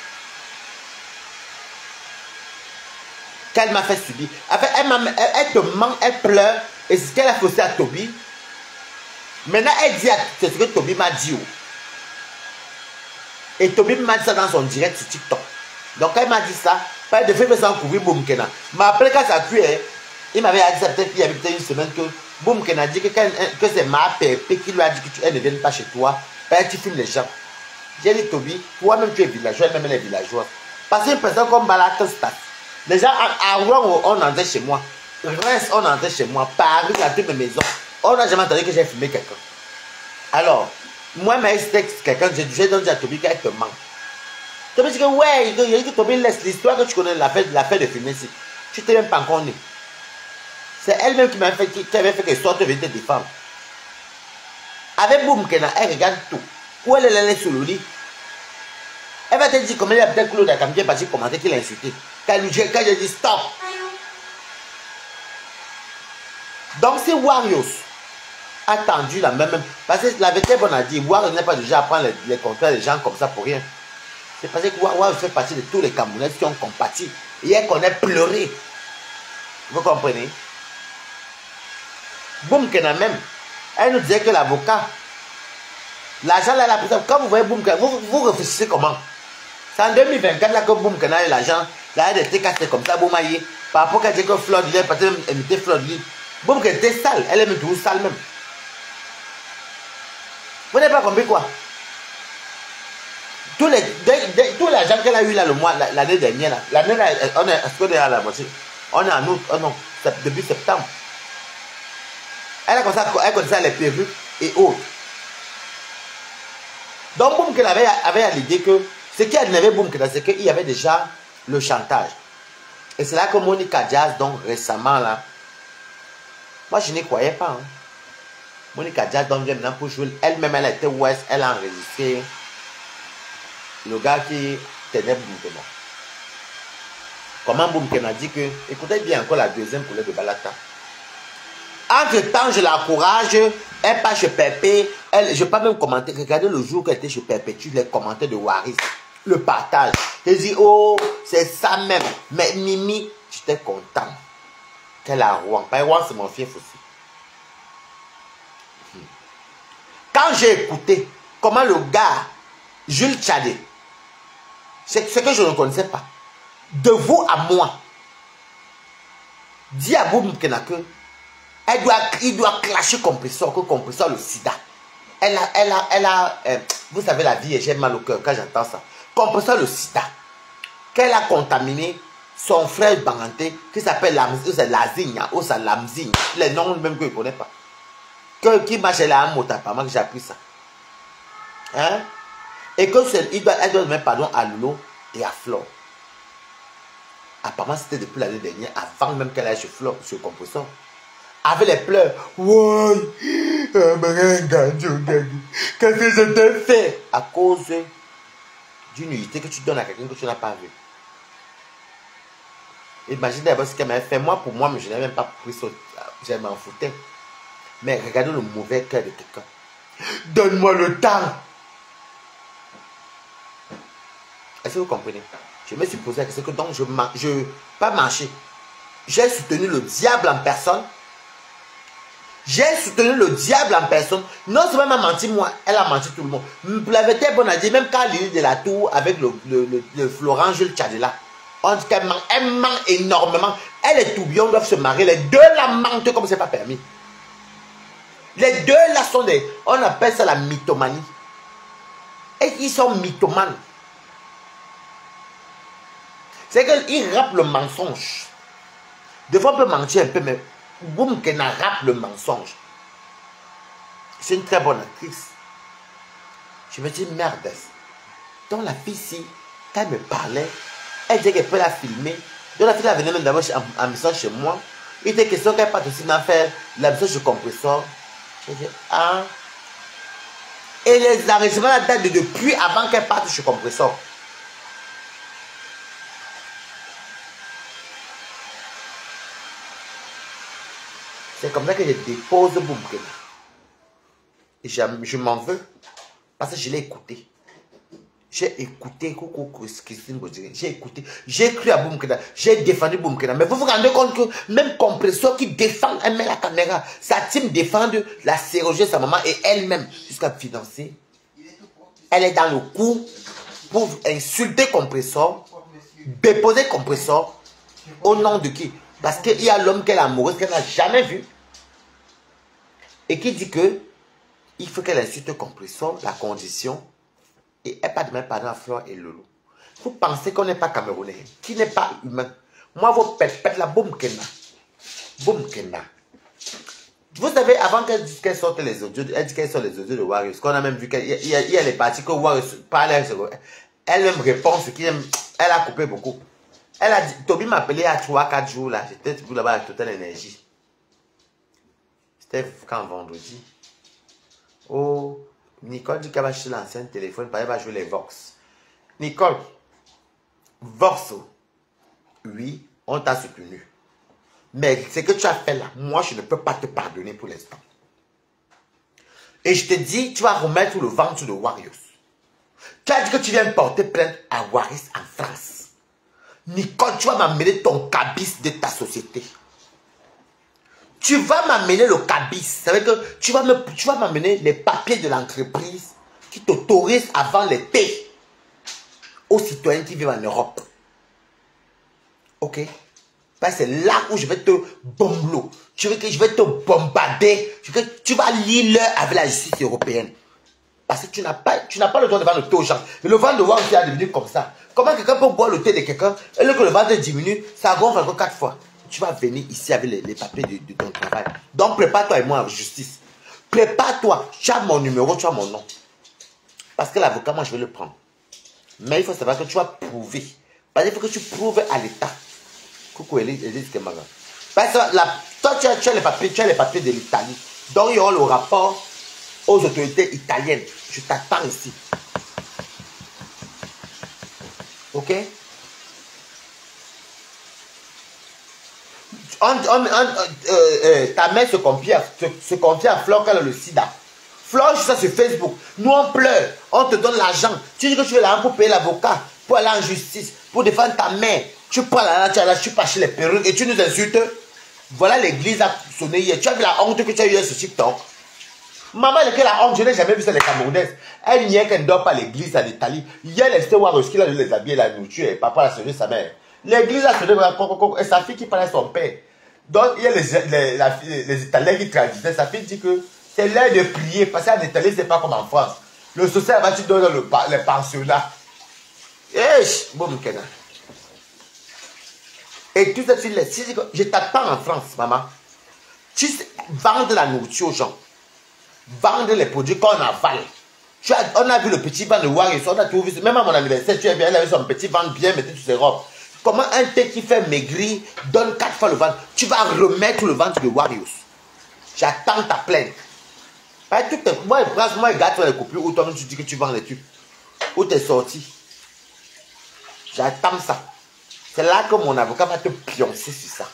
Speaker 1: qu'elle m'a fait subir. En fait, elle te ment, elle pleure. Et c'est ce qu'elle a fait aussi à Toby. Maintenant, elle dit, c'est ce que Toby m'a dit. Et Toby m'a dit ça dans son direct sur TikTok. Donc, elle m'a dit ça. Elle devait me s'en couvrir Boumkena. Mais après, quand ça a pu, il m'avait dit ça peut-être il y avait peut-être une semaine que Boumkena dit que c'est ma pépé qui lui a dit que elle ne vienne pas chez toi. Tu filmes les gens. J'ai dit, Toby, toi-même tu es villageois, même les villageois. Parce qu'une personne comme Balatastat, les gens à Rouen, on entrait chez moi. Reims, on entrait chez moi. Paris, dans toutes mes maisons. On n'a jamais entendu que j'ai filmé quelqu'un. Alors, moi, ma ex-texte, quelqu'un, j'ai donné à Toby qu'elle te ment. Toby dit que ouais, il dit que Toby laisse l'histoire que tu connais, la fête de filmer ici. Tu t'es même pas encore né. C'est elle-même qui m'avait fait, qui avait fait qu'elle sorte de venir te défendre. Avec Boumkena, elle regarde tout. Où elle est sur le lit. Elle va te dire comment il y a peut-être Claude Akambi parce qu'il commentait qu'il a insulté. Quand j'ai dit stop. Donc c'est Warriors attendu la même. Parce que la vérité, on a dit, Warriors n'est pas déjà à prendre les contrats des gens comme ça pour rien. C'est parce que Warriors fait partie de tous les Camerounais qui ont compati. Et elle connaît pleurer. Vous comprenez? Boumkena même. Elle nous disait que l'avocat, l'argent là, la personne, quand vous voyez Boumkena, vous réfléchissez comment? C'est en 2024 là que Boumkena et l'argent, là, elle était cassée comme ça, Boumaillé. Par rapport à dire que Floyd, il est parti imiter Floyd. Boumkena était sale, elle est même toujours sale même. Vous n'avez pas compris quoi? Tous les gens qu'elle a eu là le mois, l'année dernière, l'année là, on est à la moitié. On est en août, oh non, début septembre. Elle a commencé à les perruques et autres. Donc, Boum qu'elle avait à l'idée que ce qui avait Boum Kena, c'est qu'il y avait déjà le chantage. Et c'est là que Monica Diaz, donc récemment là, moi je n'y croyais pas. Hein. Monica Diaz, donc vient maintenant pour jouer, elle-même elle était ouest, elle a enregistré le gars qui tenait Boum Kena. Comment Boum Kena dit que, écoutez bien encore la deuxième couleur de Balata. Entre-temps, je l'encourage, elle part chez Pépé, je ne vais pas même commenter, regardez le jour qu'elle était chez Pépé, tu les commentaires de Waris, le partage. Je dis, oh, c'est ça même. Mais Mimi, j'étais content qu'elle a Rouen. Pas Rouen, c'est mon fief aussi. Quand j'ai écouté comment le gars, Jules Tchadé, c'est ce que je ne connaissais pas, de vous à moi, dit à Boum Kena que il doit clasher compresseur, que compresseur le sida. Elle a vous savez la vie et j'ai mal au cœur quand j'entends ça. Compresseur le sida. Qu'elle a contaminé son frère Banganté qui s'appelle Lazigne ou ça Lamzigne. Les noms même que je ne connais pas. Qui marche là à Motapama que j'ai appris ça. Hein? Et que elle doit demander pardon à Lolo et à Flore. Apparemment c'était depuis l'année dernière, avant même qu'elle aille chez Flore, chez le compresseur. Avec les pleurs. Ouais, qu'est-ce que je t'ai fait? À cause d'une unité que tu donnes à quelqu'un que tu n'as pas vu. Imagine d'abord ce qu'elle m'a fait. Moi, pour moi, mais je n'ai même pas pris ça. Je m'en foutais. Mais regardez le mauvais cœur de quelqu'un. Donne-moi le temps. Est-ce que vous comprenez? Je me suis posé la question que donc je pas marché. J'ai soutenu le diable en personne. J'ai soutenu le diable en personne. Non seulement elle m'a menti moi, elle a menti tout le monde. La vérité est bonne à dire, même quand l'île de la tour avec le Florent Jules Tchadela, on dit qu'elle ment énormément. Elle et Toubion doivent se marier. Les deux la mentent comme c'est pas permis. Les deux là sont des... On appelle ça la mythomanie. Et ils sont mythomanes. C'est qu'ils rappent le mensonge. Des fois on peut mentir un peu, mais Boum Kena rappe le mensonge. C'est une très bonne actrice. Je me dis, merde. Donc la fille, si, quand elle me parlait, elle disait qu'elle peut la filmer. Donc la fille, elle venait même d'abord en mission chez moi. Il était question qu'elle parte aussi m'en faire la mission chez compresseur. Je dis, ah. Et les enregistrements datent de depuis avant qu'elle parte chez compresseur. C'est comme ça que je dépose Boum Kena. Et je m'en veux. Parce que je l'ai écouté. J'ai écouté Christine Baudier. J'ai écouté. J'ai cru à Boum Kena. J'ai défendu Boum Kena. Mais vous vous rendez compte que même compresseur qui défend, elle met la caméra. Sa team défend la chirurgie de sa maman et elle-même jusqu'à financer. Elle est dans le coup pour insulter compresseur, déposer compresseur au nom de qui? Parce qu'il y a l'homme qu'elle est amoureuse, qu'elle n'a jamais vu. Et qui dit que il faut qu'elle insulte compresseur, la condition. Et elle pas de même pardon à Flore et Lolo. Vous pensez qu'on n'est pas camerounais, qui n'est pas humain. Moi, vous pète la Boum Kena. Boum Kena. Vous savez, avant qu'elle sorte les audios, elle dit qu'elle sort les audios de Warriors. Qu'on a même vu qu'il y a les parties que Warriors parlait. Elle-même répond ce qu'elle a coupé beaucoup. Elle a dit, Toby m'a appelé à 3-4 jours là. J'étais toujours là-bas avec Total Énergie. C'était quand vendredi. Oh, Nicole dit qu'elle va acheter l'ancien téléphone parce qu'elle va jouer les Vox. Nicole, Vox, oui, on t'a soutenu. Mais ce que tu as fait là, moi je ne peux pas te pardonner pour l'instant. Et je te dis, tu vas remettre le ventre de Warriors. Tu as dit que tu viens porter plainte à Waris en France. Nicole, tu vas m'amener ton cabis de ta société. Tu vas m'amener le cabis. Ça veut dire que tu vas m'amener les papiers de l'entreprise qui t'autorisent à vendre les thés aux citoyens qui vivent en Europe. Ok? C'est là où je vais te bomber. Je vais te bombarder. Tu vas lire l'heure avec la justice européenne. Parce que tu n'as pas le droit de vendre le thé aux gens. Et le vent de voir aussi est devenu comme ça. Comment quelqu'un peut boire le thé de quelqu'un et que le vent diminue, ça gonfle encore 4 fois. Tu vas venir ici avec les papiers de ton travail. Donc prépare-toi et moi en justice. Prépare-toi. Tu as mon numéro, tu as mon nom. Parce que l'avocat, moi, je vais le prendre. Mais il faut savoir que tu vas prouver. Parce qu'il faut que tu prouves à l'État. Coucou, Elise Kemaga. Parce que toi, tu as les papiers de l'Italie. Donc, il y aura le rapport aux autorités italiennes. Je t'attends ici. Ok? Ta mère se confie à Flore qu'elle a le sida. Flore, je suis ça sur Facebook. Nous, on pleure. On te donne l'argent. Tu dis que tu veux l'argent pour payer l'avocat, pour aller en justice, pour défendre ta mère. Tu prends l'argent, tu pas chez les perruques et tu nous insultes. Voilà, l'église a sonné hier. Tu as vu la honte que tu as eu sur TikTok? Maman, elle a la honte. Je n'ai jamais vu ça les Camerounaises. Elle n'y est qu'elle ne dort pas à l'église en Italie. Hier, elle s'était voir ce qu'il a de les habiller, la nourriture. Et papa a sonné sa mère. L'église a sonné et sa fille qui parlait à son père. Donc, il y a les Italiens qui traduisaient. Sa fille dit que c'est l'heure de prier. Parce qu'en Italie, c'est pas comme en France. Le social va te donner les pensionnats. Boum, Kena. Et tout ça, je t'attends en France, maman. Tu sais, vendre la nourriture aux gens. Vendre les produits qu'on avale. On a vu le petit vent de Warriors. On a tout vu. Même à mon anniversaire, tu as vu, elle avait son petit vent bien, mettait toutes ses robes. Comment un thé qui fait maigrir donne 4 fois le ventre? Tu vas remettre le ventre de Warriors. J'attends ta plainte. Moi, je garde les coupures où toi-même tu dis que tu vends les tubes. Où tu es sorti. J'attends ça. C'est là que mon avocat va te pioncer sur ça.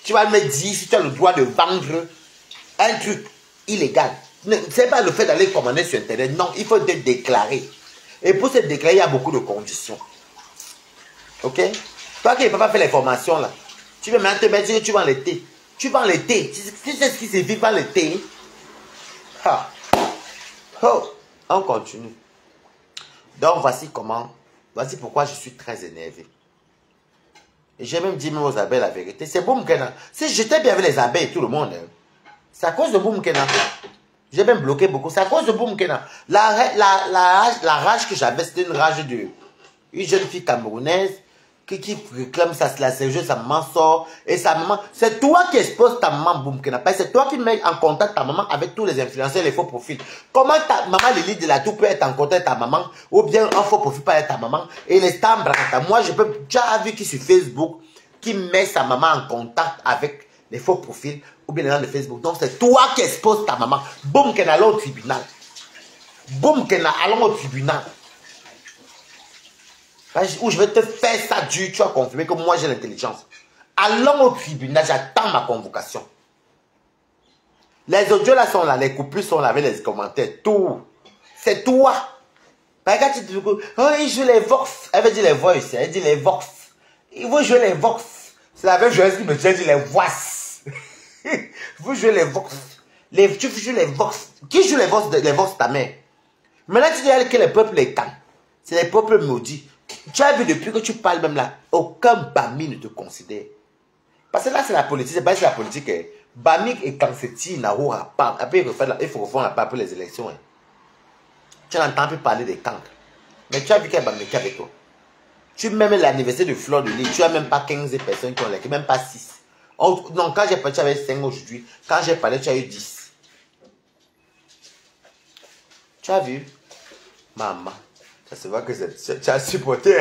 Speaker 1: Tu vas me dire si tu as le droit de vendre un truc illégal. Ce n'est pas le fait d'aller commander sur Internet. Non, il faut te déclarer. Et pour se déclarer, il y a beaucoup de conditions. Ok? Toi qui ne peux pas faire les formations là, tu veux maintenant te mettre que tu vends les thés. Tu vends les thés. Tu sais ce qui signifie vendre les thés? Ah. Oh. On continue. Donc voici comment, voici pourquoi je suis très énervé. Et j'ai même dit même aux abeilles la vérité. C'est Boumkena. Si j'étais bien avec les abeilles et tout le monde, c'est à cause de Boumkena. J'ai même bloqué beaucoup. C'est à cause de Boumkena. La rage que j'avais, c'était une rage de une jeune fille camerounaise qui réclame sa maman sort et sa maman. C'est toi qui exposes ta maman Boumkena. C'est toi qui mets en contact ta maman avec tous les influenceurs, les faux profils. Comment ta maman Lily de la Tour peut être en contact avec ta maman ou bien un faux profil peut être ta maman et les stars moi je peux. Tu as vu qui sur Facebook qui met sa maman en contact avec les faux profils ou bien les gens de Facebook. Donc c'est toi qui exposes ta maman. Boumkena, allons au tribunal. Boumkena, allons au tribunal. Où je vais te faire ça dur, tu as confirmé que moi j'ai l'intelligence. Allons au tribunal, j'attends ma convocation. Les audios là sont là, les coupures sont là avec les commentaires, tout. C'est toi. Regarde, tu dis, oh, il joue les vox. Elle veut dire les voice, elle dit les vox. Il veut jouer les vox. C'est la même chose qui me dit les voix. Vous jouez les vox. Tu joues les vox. Qui joue les vox ta mère? Maintenant tu dis que les peuples les calment. C'est les peuples maudits. Tu as vu depuis que tu parles même là, aucun Bami ne te considère. Parce que là, c'est la politique. C'est pas la politique. Bami et Kanseti n'aura pas. Après, il faut refaire la part pour les élections. Hein. Tu n'entends plus parler des cancres. Mais tu as vu quel Bami avec toi. Tu même l'anniversaire de Flore de Lille, tu n'as même pas 15 personnes qui ont liké, même pas 6. Non, quand j'ai parlé, tu avais 5 aujourd'hui. Quand j'ai parlé, tu as eu 10. Tu as vu? Maman. Ça se voit que tu as supporté.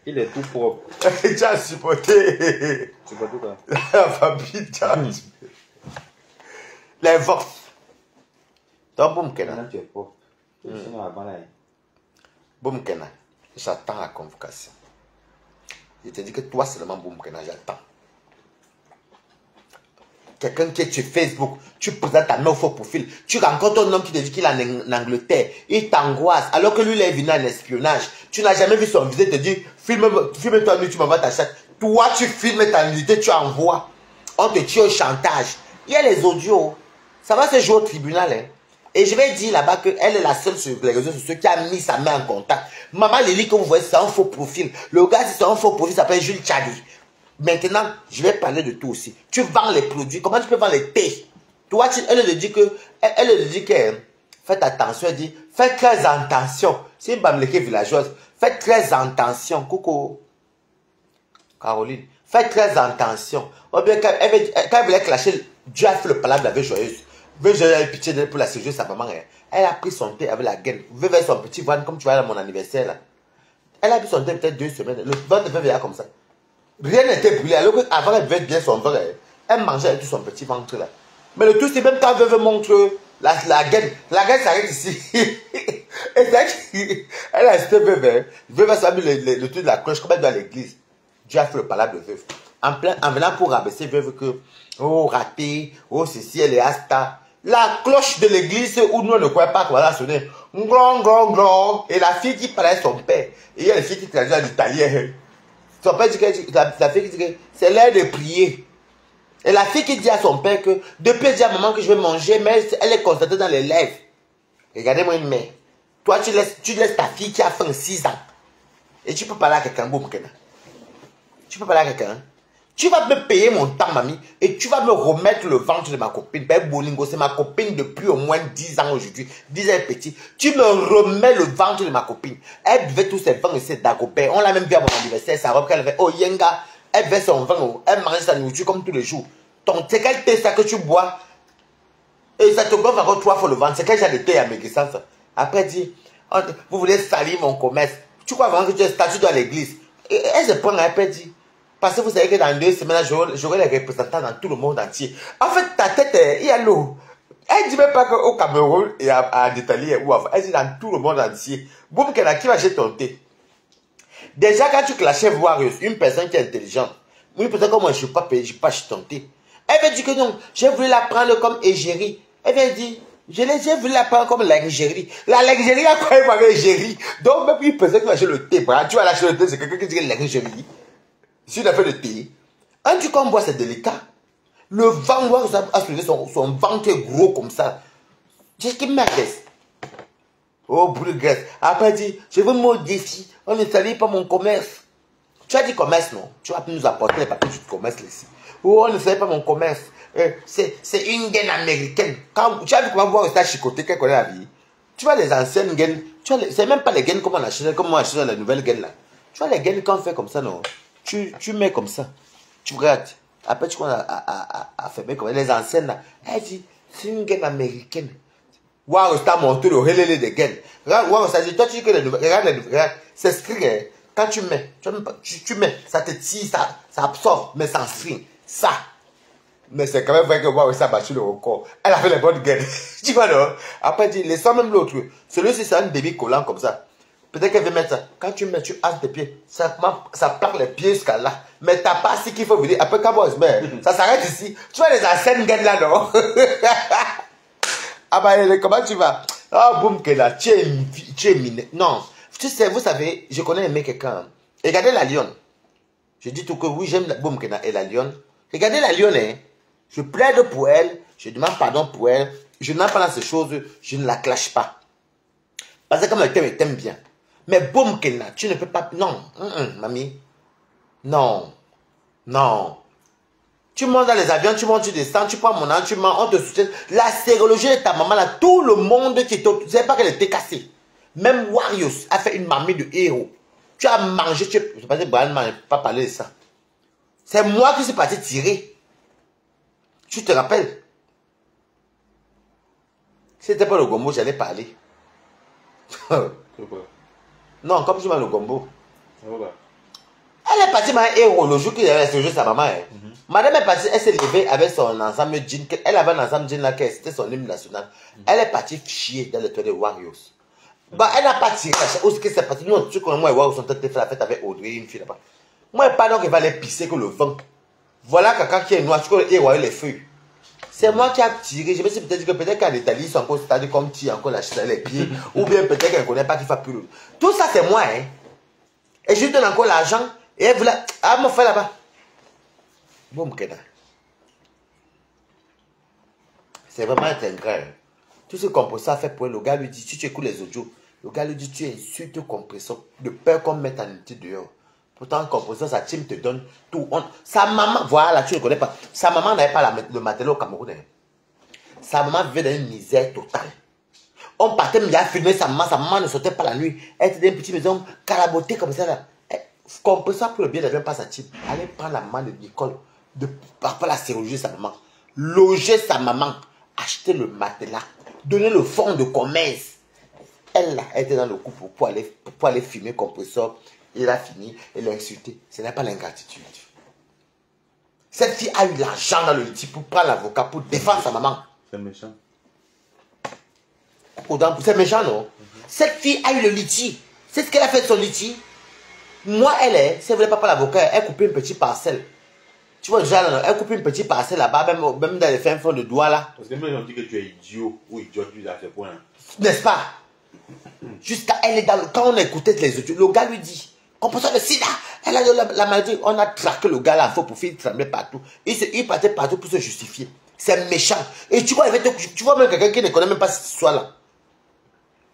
Speaker 2: Il est tout propre.
Speaker 1: Tu as supporté.
Speaker 2: Supporté quoi?
Speaker 1: La famille, tu as supporté. Les vox. Donc, Boumkena.
Speaker 2: Maintenant, tu es propre. Sinon, avant là.
Speaker 1: Boumkena, j'attends la convocation. Je te dis que toi seulement, Boumkena, j'attends. Quelqu'un qui est sur Facebook, tu présentes ta main au faux profil, tu rencontres un homme qui te dit qu'il est en Angleterre, il t'angoisse, alors que lui, il est venu en espionnage. Tu n'as jamais vu son visage, te dit, filme-toi, tu m'envoies ta chatte. Toi, tu filmes ta nudité, tu envoies. On te tue au chantage. Il y a les audios. Ça va se jouer au tribunal. Hein. Et je vais dire là-bas qu'elle est la seule sur les réseaux sociaux qui a mis sa main en contact. Maman Lily, comme vous voyez, c'est un faux profil. Le gars, c'est un faux profil, il s'appelle Jules Tchadi. Maintenant, je vais parler de tout aussi. Tu vends les produits. Comment tu peux vendre les thés? Toi, elle te dit que Faites attention, elle dit, faites très attention. C'est une bamleke villageoise. Faites très attention. Coucou. Caroline. Faites très attention. Ou bien, quand elle voulait clasher, Dieu a fait le palabre de la veuve joyeuse. Veuve joyeuse a eu pitié d'elle pour la séjour de sa maman. Elle a pris son thé avec la gaine. Veuve avec son petit ventre, comme tu vois à mon anniversaire là. Elle a pris son thé peut-être 2 semaines. Le ventre de veuve est comme ça. Rien n'était brûlé. Alors qu'avant, elle buvait bien son verre. Elle mangeait avec tout son petit ventre là. Mais le tout, c'est même quand veuve montre la gaine. La gaine s'arrête ici. Et c'est elle a resté veuve. Veuve a mis le truc de la cloche comme elle doit à l'église. Dieu a fait le palabre de veuve. En venant pour rabaisser veuve que, oh, raté, oh, ceci, elle est asta. La cloche de l'église où nous ne croyons pas qu'on va sonner. Glon, glon, glon. Et la fille qui parlait à son père. Et il y a une fille qui traduit en italien. Son père dit que la fille qui dit que c'est l'heure de prier. Et la fille qui dit à son père que depuis elle dit à maman que je vais manger, mais elle est constatée dans les lèvres. Regardez-moi une mère. Toi, tu laisses ta fille qui a fait 6 ans. Et tu peux parler à quelqu'un, boum, tu peux parler à quelqu'un. Tu vas me payer mon temps, mamie, et tu vas me remettre le ventre de ma copine. Ben Bolingo, c'est ma copine depuis au moins 10 ans aujourd'hui. 10 ans petit. Tu me remets le ventre de ma copine. Elle buvait tous ses vins et ses dagobert. On l'a même vu à mon anniversaire, sa robe qu'elle avait. Oh, Yenga, elle buvait son vin, elle mangeait sa nourriture comme tous les jours. C'est quel thé ça que tu bois? Et ça te gonfle encore 3 fois le ventre. C'est quel genre de thé amaigrissant ça? Après, elle dit, vous voulez salir mon commerce. Tu crois vraiment que tu es statut dans l'église? Et elle se prend, elle dit, parce que vous savez que dans 2 semaines, j'aurai les représentants dans tout le monde entier. En fait, ta tête, il y a l'eau. Elle dit même pas qu'au Cameroun et en Italie ou avant. Elle dit dans tout le monde entier. Boum, qui va acheter ton thé. Déjà, quand tu clashes Warriors, une personne qui est intelligente, une personne comme moi, je ne suis pas payé, je ne suis pas acheter ton thé. Elle va dire que non, j'ai voulu la prendre comme égérie. Elle va dire, j'ai voulu la prendre comme l'égérie. L'égérie a quoi avec l'égérie? Donc, même une personne qui va acheter le thé, tu vas l'acheter le thé, c'est quelqu'un qui dit l'égérie. Si tu as fait le thé, un du qu'on boit, c'est délicat. Le vent a soulevé son ventre gros comme ça. J'ai dit, merde. Oh, brûle graisse. Après, il dit, je veux mon défi. On ne salit pas mon commerce. Tu as dit commerce, non? Tu vas nous apporter les papiers du commerce ici. Oh, on ne salit pas mon commerce. C'est une gaine américaine. Quand, tu as vu comment voir ça chicoté qu'elle connaît la vie? Tu vois les anciennes gaines. C'est même pas les gaines comme on achète, comme on achète la nouvelle gaine là. Tu vois les gaines qu'on fait comme ça, non? Tu mets comme ça. Tu regardes. Après, tu commences à fermer comme les anciennes là. Elle dit, c'est une gaine américaine. Waouh, c'est monté le relais des gaines. Waouh, ça dit, toi tu dis que les nouvelles. Regarde, c'est string. Quand tu mets, ça te tire, ça absorbe, mais sans string. Ça. Mais c'est quand même vrai que waouh, ça a battu le record. Elle a fait les bonnes gaines. Tu vois, non? Après, dis, laisse même l'autre. Celui-ci, c'est un débit collant comme ça. Peut-être qu'elle veut mettre ça. Quand tu mets, tu hasses tes pieds. Ça plaque les pieds jusqu'à là. Mais t'as pas ce qu'il faut venir. Après, quand on se met, ça s'arrête ici. Tu vois les anciennes gaines là, non? Ah bah, comment tu vas? Ah, boum, que là, tu es miné. Non. Tu sais, vous savez, je connais aimé quelqu'un. Regardez la lionne. Je dis tout que oui, j'aime la boum, que et la lionne. Regardez la lionne, hein. Je plaide pour elle. Je demande pardon pour elle. Je n'en pas dans ces choses. Je ne la clash pas. Parce que comme elle t'aime bien. Mais boum, que là, tu ne peux pas. Non, mamie. Non. Non. Tu montes dans les avions, tu montes, tu descends, tu prends mon âme, tu mens, on te soutient. La sérologie de ta maman, là, tout le monde qui te... Tu sais pas qu'elle était cassée. Même Warriors a fait une mamie de héros. Tu as mangé, je ne sais pas si Brian m'a pas parlé de ça. C'est moi qui suis parti tirer. Tu te rappelles? Si c'était pas le gombo, j'allais parler. Non, comme je m'appelle le gombo. Elle est partie, ma héros, le jour qu'il avait séjourné sa maman. Madame est partie, elle s'est levée avec son ensemble jean. Elle avait un ensemble jean là, c'était son hymne national. Elle est partie chier dans le toit des Warriors. Bah, elle n'a pas tiré la chaise. Où est-ce que c'est parti? Non, tu connais moi et Warriors sont fait la fête avec Audrey, une fille là-bas. Moi, pas donc il va aller pisser que le vent. Voilà quelqu'un qui est noir, tu connais héros les feuilles. C'est moi qui a tiré. Je me suis peut-être dit que peut-être qu'en Italie, ils sont encore c'est-à-dire comme tire encore la chaise les pieds. Ou bien peut-être qu'elle ne connaît pas qu'il fait plus. Tout ça, c'est moi, hein. Et je lui donne encore l'argent. Et elle voulait... Ah, mon frère là-bas. Bon, c'est vraiment un ingrat. Tout ce compresseur a fait pour elle, le gars lui dit, si tu écoutes les audios, le gars lui dit, tu insultes le compresseur, de peur qu'on mette en unité dehors. Pourtant, le compresseur, sa team te donne tout. Sa maman, voilà, tu ne connais pas. Sa maman n'avait pas le matériel au Cameroun. Sa maman vivait dans une misère totale. On partait, il a filmé sa maman ne sortait pas la nuit. Elle était dans une petite maison, carabotée comme ça. Là. Compresseur pour le bien de pas sa type. Allez prendre la maman de Nicole, de parfois la chirurgie sa maman, loger sa maman, acheter le matelas, donner le fonds de commerce. Elle était dans le couple pour aller filmer compresseur. Il a fini, elle l'a insulté. Ce n'est pas l'ingratitude. Cette fille a eu l'argent dans le litige pour prendre l'avocat, pour défendre sa maman.
Speaker 2: C'est méchant.
Speaker 1: C'est méchant, non? Cette fille a eu le litige. C'est ce qu'elle a fait de son litige. Moi, si elle ne voulait pas prendre l'avocat, elle coupait une petite parcelle. Tu vois déjà, là, elle coupe une petite parcelle là-bas, même dans les fins fonds de doigts là.
Speaker 2: Parce que même ils ont dit que tu es idiot ou idiote à ce point.
Speaker 1: N'est-ce pas? Jusqu'à elle est dans le... Quand on écoutait les autres, le gars lui dit, compresseur de sida, elle a la maladie. On a traqué le gars là, pour qu'il tremblait partout. Il partait partout pour se justifier. C'est méchant. Et tu vois, tu vois même quelqu'un qui ne connaît même pas cette histoire-là.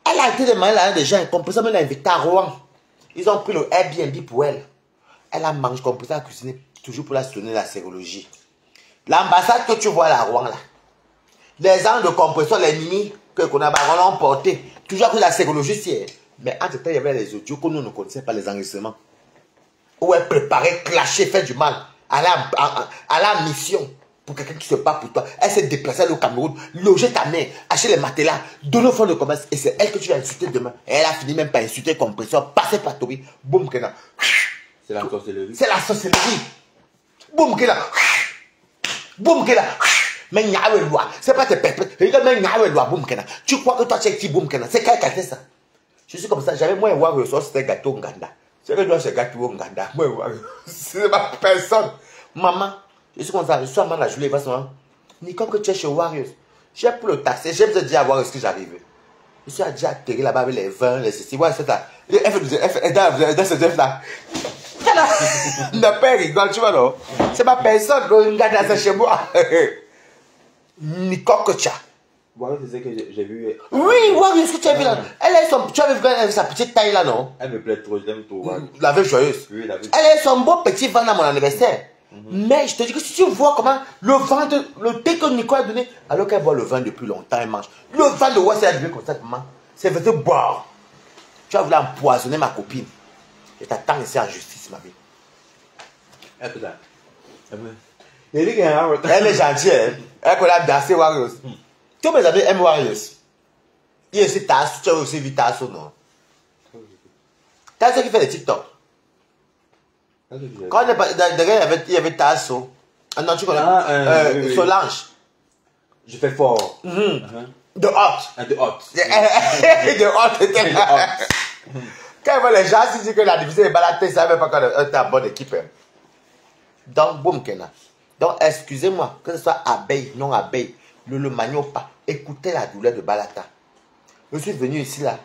Speaker 1: Elle a été demandée à des gens, le compresseur l'a invité à Rouen. Ils ont pris le Airbnb pour elle. Elle a mangé, compresseur a cuisiné, toujours pour la soutenir la sérologie. L'ambassade que tu vois là, à Rouen là, les gens de compresseur, les mini que qu'on a l'ont porté, toujours pour la sérologie, c'est. Mais entre temps, il y avait les audios que nous ne connaissions pas, les enregistrements. Où elle préparait, clasher, faire du mal. À la mission. Pour quelqu'un qui se bat pour toi. Elle s'est déplacée au Cameroun, loger ta mère, acheter les matelas, donner au fond de commerce. Et c'est elle que tu vas insulter demain. Et elle a fini même par insulter compresseur, passer par Tobi. Boum, Kena.
Speaker 2: C'est la sorcellerie.
Speaker 1: C'est la sorcellerie. Boum, Kena. Boum, Kena. Mais il y a une loi. C'est pas tes pépés. Regarde, mais il y a une loi. Boum, Kena. Tu crois que toi, tu es qui, Boum, Kena? C'est quel gâteau ça? Je suis comme ça. J'avais moins voir que c'était gâteau Nganda. C'est que toi, c'est gâteau Nganda. Moi, c'est ma personne. Maman. Je suis comme ça, je suis à la journée, il va se dire, Nicole, que tu es chez Warriors. J'ai pris le taxi, j'ai besoin de dire à Warriors que j'arrive. Je suis déjà atterri là-bas avec les vins, les ceci. Ouais, c'est ça. Elle fait dans ce chef-là. Le père rigole, tu vois, non? C'est ma personne, regarde ça chez moi. Nicole, que tu as.
Speaker 2: Warriors, c'est ce que j'ai vu.
Speaker 1: Oui, Warriors, ce que tu as vu là. Elle a son, tu as vu sa petite taille là, non?
Speaker 2: Elle me plaît trop, je l'aime trop.
Speaker 1: La veille joyeuse.
Speaker 2: Oui, la veille.
Speaker 1: Elle a son beau petit vent à mon anniversaire. Mais je te dis que si tu vois comment le vin, le thé que Nicole a donné, alors qu'elle boit le vin depuis longtemps, elle mange. Le vin de Wassel a donné comme ça, maman. C'est fait de boire. Tu as voulu empoisonner ma copine. Je t'attends ici en justice, ma vie. Elle est gentille, hein. Elle connaît danser Warriors. Tous mes amis aiment Warriors. Il y a aussi Tasso, tu as aussi vu Tasso, non? Tasso qui fait les TikTok. Quand il y avait Tasso. Ah non, tu connais Solange.
Speaker 2: Je fais fort.
Speaker 1: De hot.
Speaker 2: De hot.
Speaker 1: De hot. Quand les gens se disent que la division est baladée, ça ne veut pas qu'on est en bonne équipe. Donc, boum, Kena. Donc, excusez-moi, que ce soit abeille, non abeille, ne le manions pas. Écoutez la douleur de Balata. Je suis venu ici là.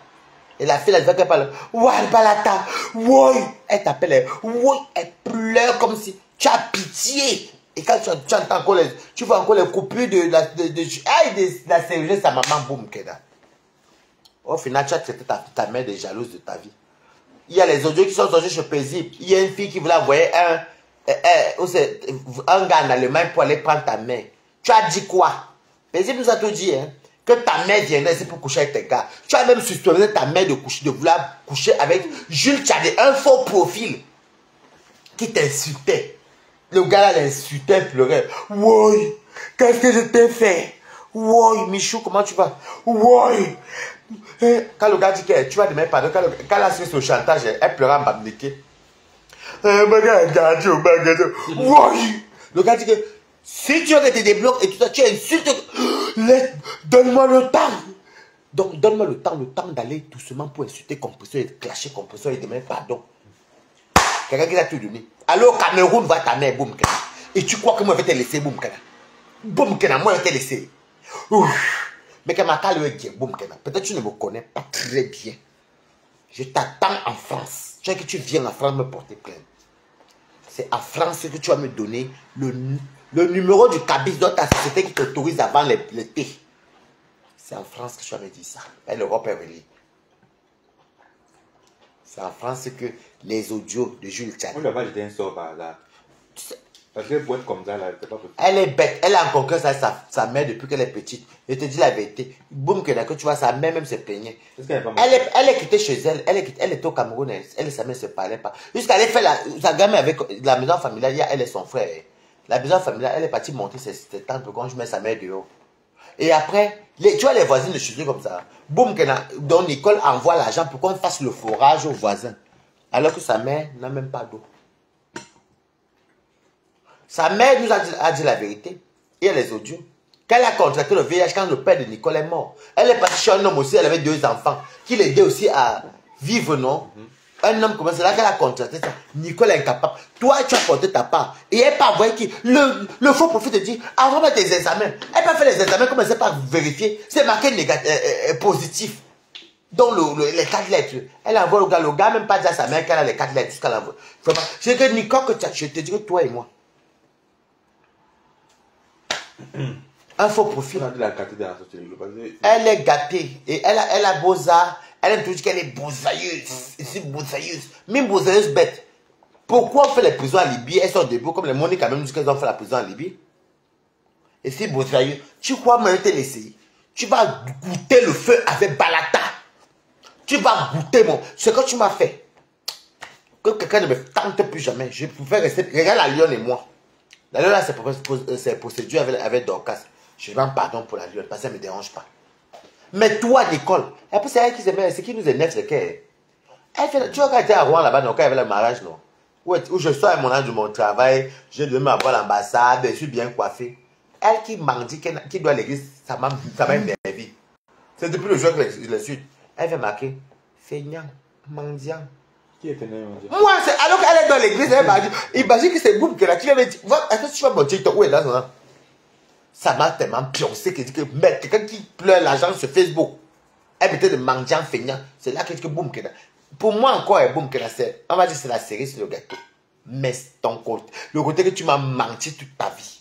Speaker 1: Et la fille, elle dit qu'elle parle. Ouais, Balata. Ouais. Elle t'appelle. Ouais. Elle pleure comme si. Tu as pitié. Et quand tu entends encore les. Tu vois encore les coupures de la chirurgie, sa maman, boum, Kena. Au final, tu as traité ta mère de jalouse de ta vie. Il y a les audios qui sont sortis chez Paisible. Il y a une fille qui voulait envoyer un gars en Allemagne pour aller prendre ta mère. Tu as dit quoi? Paisible nous a tout dit, hein. Que ta mère viendrait ici pour coucher avec tes gars. Tu as même soupçonné ta mère de vouloir coucher avec Jules Tchadé, un faux profil qui t'insultait. Le gars là l'insultait, pleurait. Oui, qu'est-ce que je t'ai fait? Oui, Michou, comment tu vas? Oui. Quand le gars dit que tu vas demander pardon, quand elle a fait son chantage, elle pleurait en babniqué. Oui. Le gars dit que si tu veux que tu te débloques et tout ça, tu insultes. Donne-moi le temps. Donc, donne-moi le temps d'aller doucement pour insulter compresseur et clasher compresseur et demander pardon. Quelqu'un qui t'a tout donné. Alors, au Cameroun, va ta mère, boum, Kena. Et tu crois que moi, je vais te laisser, boum, Kena. Boum, Kena, moi, je vais te laisser. Ouf. Mais que ma cale est boum, Kena. Peut-être que tu ne me connais pas très bien. Je t'attends en France. Tu veux que tu viennes en France me porter plainte. C'est en France que tu vas me donner le numéro du cabis de ta société qui t'autorise à vendre les thés. C'est en France que tu vas me dire ça. Et l'Europe est reliée. C'est en France que les audios de Jules Tchadé.
Speaker 2: On ne va pas jeter un sort par là. Parce qu'elle peut être comme ça, là, c'est pas possible.
Speaker 1: Elle est bête. Elle a encore que sa mère depuis qu'elle est petite. Je te dis la vérité. Boum, que tu vois, sa mère même se plaignait. Elle est quittée chez elle. Elle était au Cameroun. Elle et sa mère ne se parlaient pas. Jusqu'à elle fait sa gamme avec la maison familiale. Il y a elle et son frère. La maison familiale, elle est partie monter ses tantes quand je mets sa mère dehors. Et après, tu vois les voisines de chez eux comme ça. Boum, donc Nicole envoie l'argent pour qu'on fasse le forage aux voisins. Alors que sa mère n'a même pas d'eau. Sa mère nous a dit la vérité. Il y a les audios. Quand elle a contracté le VIH, quand le père de Nicole est mort, elle est partie chez un homme aussi, elle avait 2 enfants, qui l'aidait aussi à vivre, non? Un homme comme ça, c'est là qu'elle a contracté ça. Nicole est incapable. Toi, tu as porté ta part. Et elle pas voir qui. Le faux profil te dit, avant de tes examens, elle peut faire les examens comme elle ne sait pas vérifier. C'est marqué positif. Donc, les 4 lettres. Elle envoie le gars même pas dit à sa mère qu'elle a les 4 lettres jusqu'à l'envoi. C'est que Nicole, je te dis que toi et moi. Un faux profil. Elle est gâtée. Et elle a beaux-arts. Elle aime toujours qu'elle est bousailleuse. Ici, bousailleuse. Même bousailleuse bête. Pourquoi on fait les prisons en Libye? Elles sont debout, comme les Moniques quand même dit qu'elles ont fait la prison en Libye. Et si bousailleuse, tu crois me te laisser? Tu vas goûter le feu avec Balata. Tu vas goûter ce que tu m'as fait. Que quelqu'un ne me tente plus jamais. Je préfère rester. Regarde la lionne et moi. La lionne là, c'est procédure avec Dorcas. Je demande pardon pour la lionne parce que ça ne me dérange pas. Mais toi, Nicole, c'est elle qui se met, c'est qui nous énerve, c'est qu'elle. Tu vois quand elle était à Rouen là-bas, quand il y avait le mariage, non? Où je sors à mon âge de mon travail, je devais avoir l'ambassade, je suis bien coiffé. Elle qui m'a dit qui doit à l'église, ça m'a énervé. C'est depuis le jour que je le suis. Elle fait marquer feignant, mendiant.
Speaker 2: Qui est feignant, mendiant?
Speaker 1: Moi, alors qu'elle est dans l'église, elle m'a dit, imagine que c'est Boum que là, tu lui avais dit, est-ce que tu vas mon TikTok, où est là, non? Ça m'a tellement pioncé que quelqu'un qui pleure l'argent sur Facebook, elle mettait de mendiant feignant. C'est là que Boum que là. Pour moi encore, Boum que là, on va dire c'est la série sur le gâteau. Mais ton côté, le côté que tu m'as menti toute ta vie.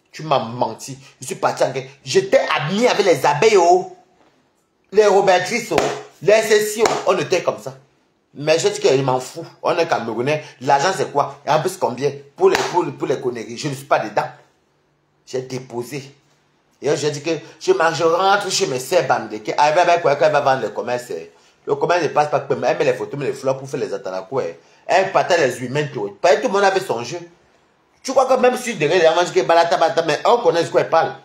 Speaker 1: Tu m'as menti. Je suis parti en guerre. J'étais ami avec les abeilles, les Robertrices, les SSI, on était comme ça. Mais je dis que je m'en fous. On est Camerounais. L'argent c'est quoi? Et en plus combien? Pour les conneries. Je ne suis pas dedans. J'ai déposé. Et j'ai dit que je rentre chez mes sœurs Bamdeke. Avec quoi qu'elle va vendre le commerce. Le commerce ne passe pas. Elle met les photos, met les fleurs pour faire les atanakoues. Elle partage les humains. Tout le monde avait son jeu. Tu crois que même si derrière les gens disent que balata, mais on connaît de quoi elle parle.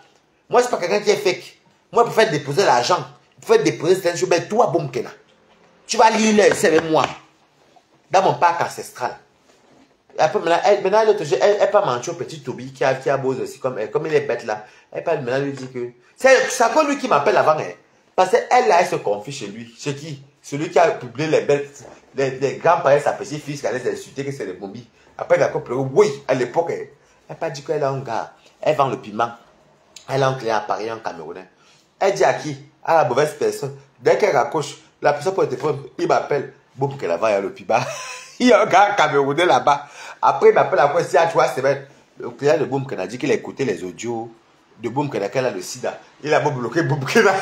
Speaker 1: Moi, c'est pas quelqu'un qui est fake. Moi, pour faire déposer l'argent, pour faire déposer certaines choses, mais toi, Boum Kena. Tu vas lire les avec moi. Dans mon parc ancestral. Après, maintenant, elle peut mentir au petit Toby qui a beau aussi, comme il est bête là. Elle peut maintenant lui dire que. C'est encore lui qui m'appelle avant. Parce qu'elle là, elle se confie chez lui. Chez qui? Celui qui a publié les bêtes. Les grands-parents, sa petite fille, qui allait insulter que c'est des momies. Après, elle a compris. Oui, à l'époque, elle n'a pas dit qu'elle a un gars. Elle vend le piment. Elle a un client à Paris, en Camerounais. Elle dit à qui? À la mauvaise personne. Dès qu'elle raccroche, la personne pour le téléphone, il m'appelle. Boum, qu'elle va, il y a le piment. Il y a un gars camerounais là-bas. Après, il m'appelle après 3 semaines. Le client de Boum Kena dit qu'il a écouté les audios de Boum Kena qu'elle a le sida. Il a bloqué Boum Kena.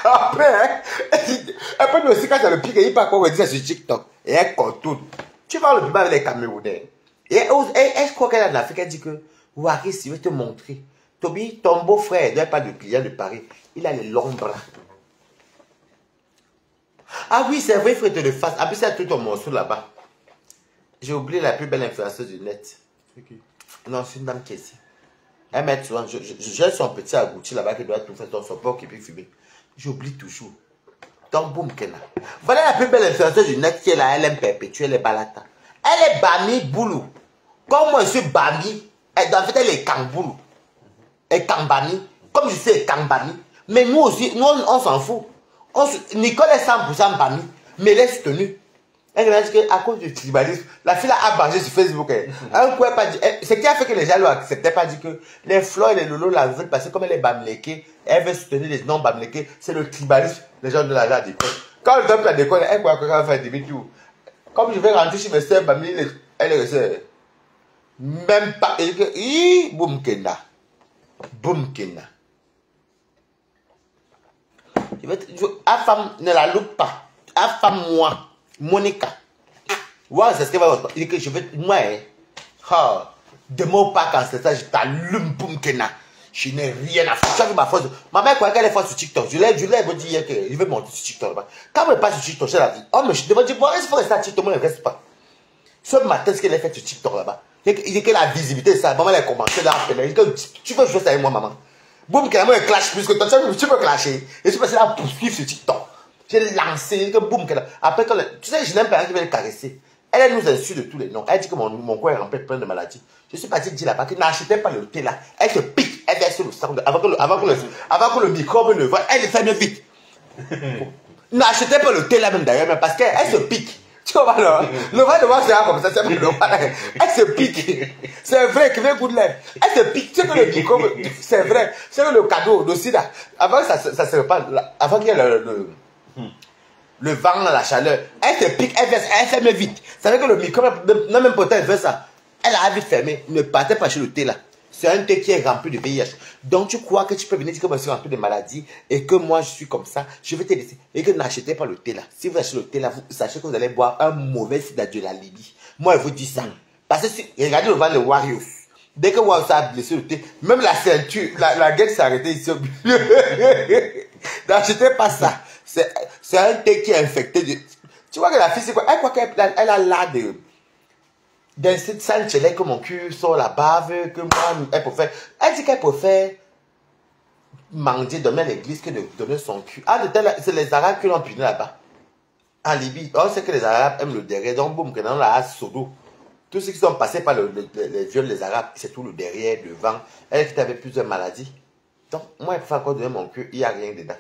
Speaker 1: Après, elle peut aussi quand il a le pic, il part quoi dire sur TikTok. Et elle contourne. Tu vas le piment avec les Camerounais. Et elle croit qu'elle est en Afrique. Elle dit que, Waris, je vais te montrer. Toby, ton beau-frère, il n'est pas de client de Paris. Il a les longs bras. Ah oui, c'est vrai, frère de face. En plus, il y a tout ton morceau là-bas. J'ai oublié la plus belle influenceuse du net.
Speaker 2: C'est qui?
Speaker 1: Non, c'est une dame qui est ici. Elle met souvent, j'ai son petit agouti là-bas qui doit tout faire dans son port qui peut fumer. J'oublie toujours. Donc, Boum Kena. Voilà la plus belle influenceuse du net qui est là, elle aime perpétuer les balatas. Elle est Bami Boulou. Comme moi je suis Bami, en fait elle est Kamboulou. Elle est Kambani. Comme je suis Kambani. Mais nous aussi, nous on s'en fout. Nicole est 100% Bami, mais elle est soutenue. Elle a dit qu'à cause du tribalisme, la fille a bangé sur Facebook. Un coup, ce qui a fait que les gens ne l'acceptaient pas, dit que les Flo et les Lolo la veulent parce que comme elle est bamléquée, elle veut soutenir les non-bamléqués, c'est le tribalisme, les gens de la à l'école. Quand le donne la décolle, elle croit qu'elle va faire des vidéos. Comme je vais rentrer chez mes soeurs, elle est restée. Même pas. Elle dit que, Boum Kena. Boum Kena. La femme ne la loupe pas. La femme, moi. Monica. Ouais, c'est ce qu'elle va dire que je veux. Moi, Demain au parc ancestral, je t'allume, boum, Kena. Je n'ai rien à faire. Tu as vu ma force. Ma mère croyait qu'elle est forte sur TikTok. Je l'ai dit hier que je vais monter sur TikTok là-bas. Quand je passe sur TikTok, je la dit, oh, mais je devais dire, bon, est-ce qu'il faut rester à TikTok? Moi, je ne reste pas. Ce matin, ce qu'elle a fait sur TikTok là-bas, il dit que la visibilité, ça, maman, elle a commencé là, tu veux jouer ça avec moi, maman? Boum, Kena, moi, elle clash plus que toi. Tu peux clasher. Et je suis passé là poursuivre sur TikTok. J'ai lancé, que boum, Kena. Après, tu sais, je n'aime pas qui veut le caresser. Elle nous insulte de tous les noms. Elle dit que mon corps est rempli plein de maladies. Je suis parti dire là-bas que n'achetez pas le thé là. Elle se pique, elle verse le sang. Avant que le microbe ne voit, elle le fait mieux vite. N'achetez pas le thé là même d'ailleurs, mais parce qu'elle se pique. Tu vois, le vrai de voir c'est comme ça, elle se pique. C'est vrai que goût de lèvres. Elle se pique. Tu sais que le microbe, c'est vrai. C'est que le cadeau, le sida, avant ça se répand, avant qu'il y ait le vent, la chaleur, elle se pique, elle ferme vite. Ça veut dire que le microbe, non même pourtant elle veut ça. Elle a vite fermé. Ne partez pas chez le thé là. C'est un thé qui est rempli de VIH. Donc tu crois que tu peux venir dire que moi je suis rempli de maladies et que moi je suis comme ça, je vais te laisser. Et que n'achetez pas le thé là. Si vous achetez le thé là, vous sachez que vous allez boire un mauvais sida de la Libye. Moi je vous dis ça. Parce que si, regardez le vent de Warriors. Dès que Warriors a blessé le thé, même la ceinture, la gueule s'est arrêtée ici. N'achetez pas ça. C'est un thé qui est infecté. Tu vois que la fille, c'est quoi? Elle croit qu'elle a l'air d'un sale que mon cul sort la bave, que moi, elle préfère. Elle dit qu'elle préfère mendier, dormir à l'église que de donner son cul. Ah, c'est les Arabes qui l'ont puni là-bas. En Libye, on sait que les Arabes aiment le derrière. Donc, boum, que dans la Sodo. Tous ceux qui sont passés par les viols des Arabes, c'est tout le derrière, devant. Elle qui avait plusieurs maladies. Donc, moi, elle préfère encore donner mon cul, il n'y a rien dedans.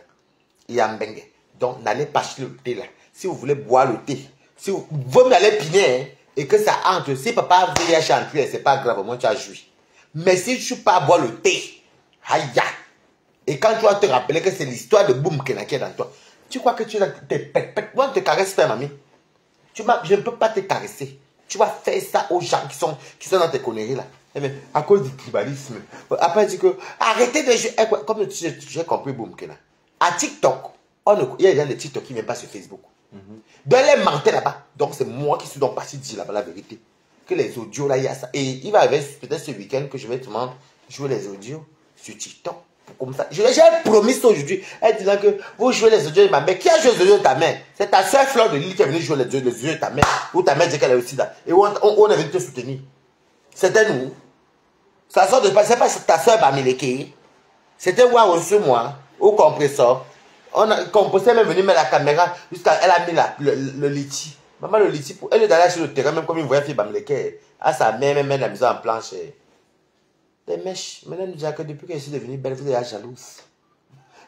Speaker 1: Il y a un bengue. Donc, n'allez pas acheter le thé là. Si vous voulez boire le thé, si vous voulez aller piner, hein, et que ça entre, si papa VIH entre, c'est pas grave, moi tu as joui. Mais si tu ne peux pas boire le thé, aïe, et quand tu vas te rappeler que c'est l'histoire de Boum Kena qui est dans toi, tu crois que tu vas te pète. Moi, je te caresse pas, mamie. Je ne peux pas te caresser. Tu vas faire ça aux gens qui sont dans tes conneries là. Mais à cause du tribalisme. Après, il dit que arrêtez de jouer. Comme j'ai compris Boum Kena. À TikTok, il y a des TikTok qui ne viennent pas sur Facebook. Donc elle est mentée là-bas. Donc c'est moi qui suis donc parti dire là-bas la vérité. Que les audios là, il y a ça. Et il va arriver peut-être ce week-end que je vais te demander jouer les audios sur TikTok. Comme ça. J'ai promis ça aujourd'hui. Elle dit là que vous jouez les audios de ma mère. Qui a joué les audios de ta mère? C'est ta soeur Fleur de Lille qui est venue jouer les audios de ta mère. Ou ta mère dit qu'elle est aussi là. Et on est venu te soutenir. C'était nous. Ça sort de pas. C'est pas ta soeur Bamileke. C'était moi aussi moi. Au compresseur. On a composé même venu mettre la caméra jusqu'à elle a mis le litchi. Maman le litchi pour elle est allée sur le terrain même comme une vraie fille Bamileke. À sa mère même met la maison en planche. Les mèches. Maintenant nous disons que depuis qu'elle est devenue belle, vous êtes jalouse.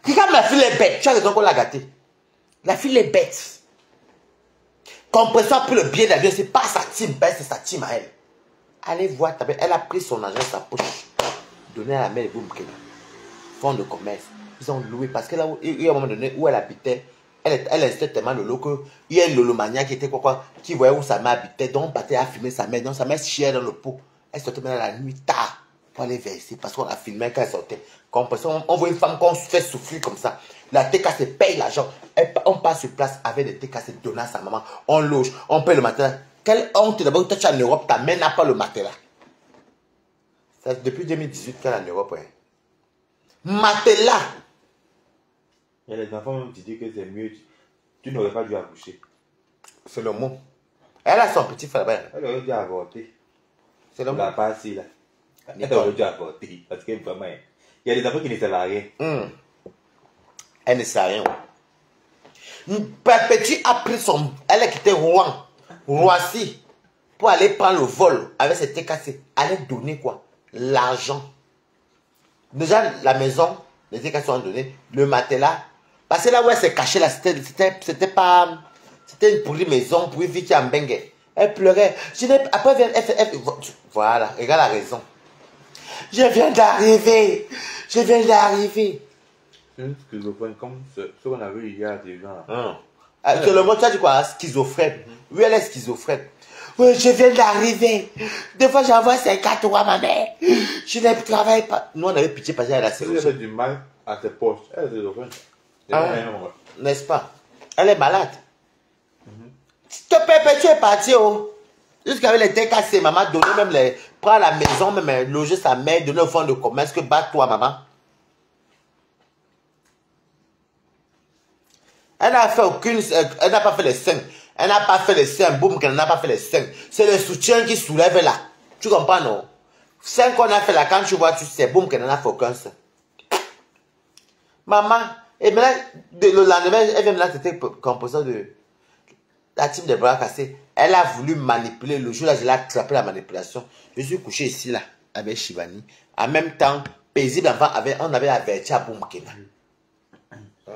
Speaker 1: Regarde la fille est bête. Tu as raison qu'on l'a gâtée. La fille est bête. Compresseur pour le billet d'avion, c'est pas sa team, c'est sa team à elle. Allez voir ta belle. Elle a pris son argent sa poche. Donné à la mère de Boum Kena. Fonds de commerce. Ils ont loué parce qu'il y a un moment donné où elle habitait, elle insistait tellement le lot qu'il y a une lolomania qui était qui voyait où sa mère habitait, donc on partait à filmer sa mère, donc sa mère chiait dans le pot. Elle sortait même la nuit tard pour aller verser parce qu'on a filmé quand elle sortait. On voit une femme qu'on se fait souffrir comme ça. La TK se paye l'argent. On passe sur place avec des TK se donner à sa maman. On loge, on paye le matelas. Quelle honte d'abord que tu es en Europe, ta mère n'a pas le matelas. C'est depuis 2018 qu'elle est en Europe. Hein. Matelas.
Speaker 2: Il y a les enfants même qui disent que c'est mieux. Tu n'aurais pas dû accoucher.
Speaker 1: C'est le mot. Elle a son petit frère.
Speaker 2: Elle aurait dû avorter.
Speaker 1: C'est le mot.
Speaker 2: La partie là. Elle aurait dû avorter. Parce que vraiment, il y a des enfants qui ne savent rien.
Speaker 1: Elle ne sait rien. Perpétue a pris son. Elle a quitté Rouen. Roissy. Pour aller prendre le vol avec ses TKC. Elle a donné quoi? L'argent. Déjà, la maison, les TKC ont donné. Le matelas. Parce que là où elle s'est cachée, là, c'était pas. C'était une pourrie maison pour une fille qui a un bengue. Elle pleurait. Après, voilà, regarde la raison. Je viens d'arriver. Je viens d'arriver.
Speaker 2: C'est une schizophrène comme ce qu'on a vu hier des gens là.
Speaker 1: Que le mot, tu as dit quoi? Schizophrène. Oui, elle est schizophrène. Oui, je viens d'arriver. Des fois, j'envoie 50 euros à ma mère. Je ne travaille pas. Nous, on avait pitié parce qu'elle a
Speaker 2: Elle avait du mal à ses poches. Elle est schizophrène.
Speaker 1: N'est-ce pas? Elle est malade. Te perpétue est parti, oh. Jusqu'avec les TKC, maman donnait même prend la maison, même loger sa mère, donner au fond de commerce, que bat toi, maman. Elle n'a fait aucune, elle n'a pas fait les seins. Elle n'a pas fait les seins, boum, qu'elle n'a pas fait les seins. C'est le soutien qui soulève là. Tu comprends, non? Seins qu'on a fait là, quand tu vois, tu sais, boum, qu'elle n'en a fait aucun sein. Maman, et maintenant, le lendemain, elle vient maintenant, c'était composant de la team des bras cassés. Elle a voulu manipuler. Le jour là, je l'ai attrapé la manipulation. Je suis couché ici là, avec Shivani. En même temps, paisible enfant, on avait averti à boum, Kena.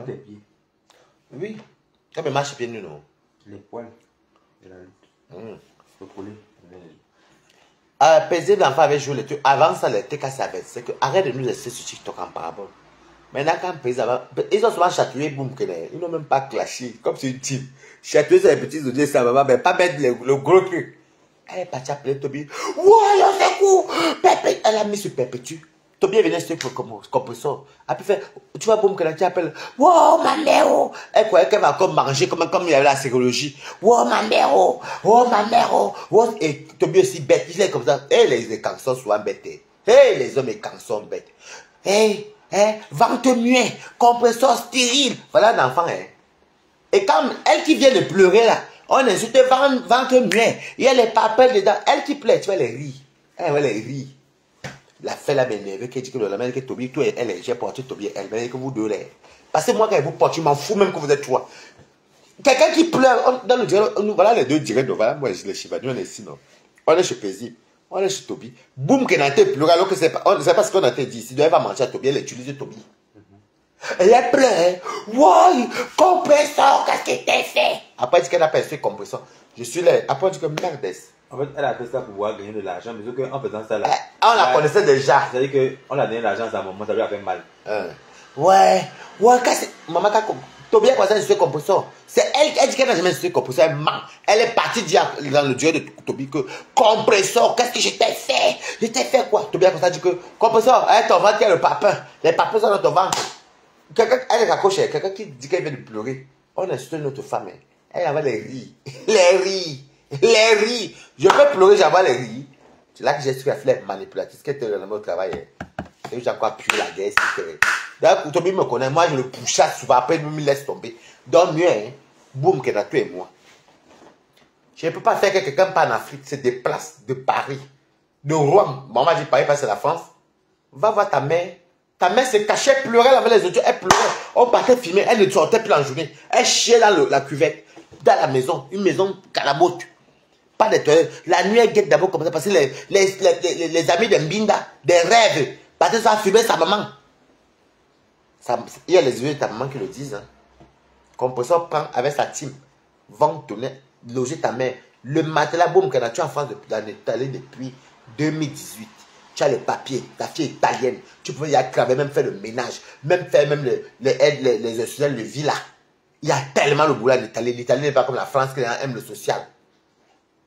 Speaker 2: Les pieds.
Speaker 1: Oui. Comme il marche pieds nus, non?
Speaker 2: Les poils de la lutte. Faut coller.
Speaker 1: Paisible enfant avait joué les trucs. Avant ça, les trucs à sa veste. C'est que arrête de nous laisser sur TikTok en parabole. Maintenant, quand Paisible, ils ont souvent chatouillé boum, ils n'ont même pas clashé. Comme c'est une team. Chatouiller sur les petits audios, ça va, mais pas mettre le gros truc. Elle est partie appeler Toby. Ouais, on fait coup. Elle a mis sur Perpétue. Toby est venu sur compresseur. Elle peut faire, tu vois, boum, tu appelles. Wow, ma mère. Elle croyait qu'elle va encore manger comme il y avait la sérologie. Wow, ma mère. Oh, ma mère. Oh. Et Toby aussi bête. Il est comme ça. Et les cancers souvent bêtes. Et les hommes et cancers bêtes. Vente muet, compresseur stérile. Voilà l'enfant. Et quand elle qui vient de pleurer là, on insulte vente muet. Il y a les papels dedans. Elle qui plaît, tu vas les rire. Elle va les rire. La fête là m'énerve qui dit que la mère que Toby, toi elle, j'ai porté Toby, elle m'a dit que vous deux là. Parce que moi quand elle vous porte, je m'en fous même que vous êtes trois. Quelqu'un qui pleure, dans le direct, voilà les deux directs, voilà, moi je les Chivani, on est ici, non. On est chez Paisible, on est chez Toby. Boum, qu'elle a été pleurée alors que c'est pas, on ne sait pas ce qu'on a été dit. Si elle va manger à Toby, elle utilise Toby. Et elle pleure, ouais, compresseur, qu'est-ce que t'as fait? Après, elle dit qu'elle a perçu compresseur. Je suis là, après, elle dit que merde.
Speaker 2: En fait, elle a fait ça pour pouvoir gagner de l'argent, mais sauf qu'en faisant ça là.
Speaker 1: On la connaissait déjà.
Speaker 2: C'est-à-dire qu'on a donné l'argent à sa maman, ça lui a fait mal.
Speaker 1: Ouais, maman, Toby a commencé à insulter compresseur. C'est elle dit qu'elle n'a jamais insulté compresseur, elle ment. Elle est partie dire dans le dieu de Toby que compresseur, qu'est-ce que je t'ai fait? Je t'ai fait quoi? Toby a commencé à dire que compresseur, ton ventre, il y a le papin. Les papins sont dans ton ventre. Elle est accrochée, quelqu'un qui dit qu'elle vient de pleurer. On a insulté notre femme. Elle avait les rires. Les rires. Je peux pleurer, j'avais les rires. C'est là que j'ai su qu'elle fait manipulatrice, qu'elle était vraiment au travail. Et j'ai encore pu la guerre. D'ailleurs, Toby me connaît, moi je le poussais souvent, après il me laisse tomber. Donc mieux, hein, boum, qu'elle a tué moi. Je ne peux pas faire que quelqu'un part en Afrique, se déplace de Paris, de Rome. Maman dit Paris parce que c'est la France. Va voir ta mère. Ta mère se cachait, elle pleurait, elle avait les autres, elle pleurait. On partait filmer, elle ne sortait plus en journée. Elle chiait dans la cuvette, dans la maison, une maison calabote. Pas de toilettes. La nuit, elle guette d'abord comme ça parce que les amis de Mbinda, des rêves, parce que ça a fumé sa maman. Il y a les yeux de ta maman qui le disent. Hein. Compresseur prend avec sa team, vend, donner, loger ta mère. Le matelas, boum, que tu as en France depuis 2018. Tu as les papiers, ta fille est italienne. Tu pouvais y acclamer, même faire le ménage, même faire même les institutions de vie là. Il y a tellement le boulot en Italie. L'Italie n'est pas comme la France qui aime le social.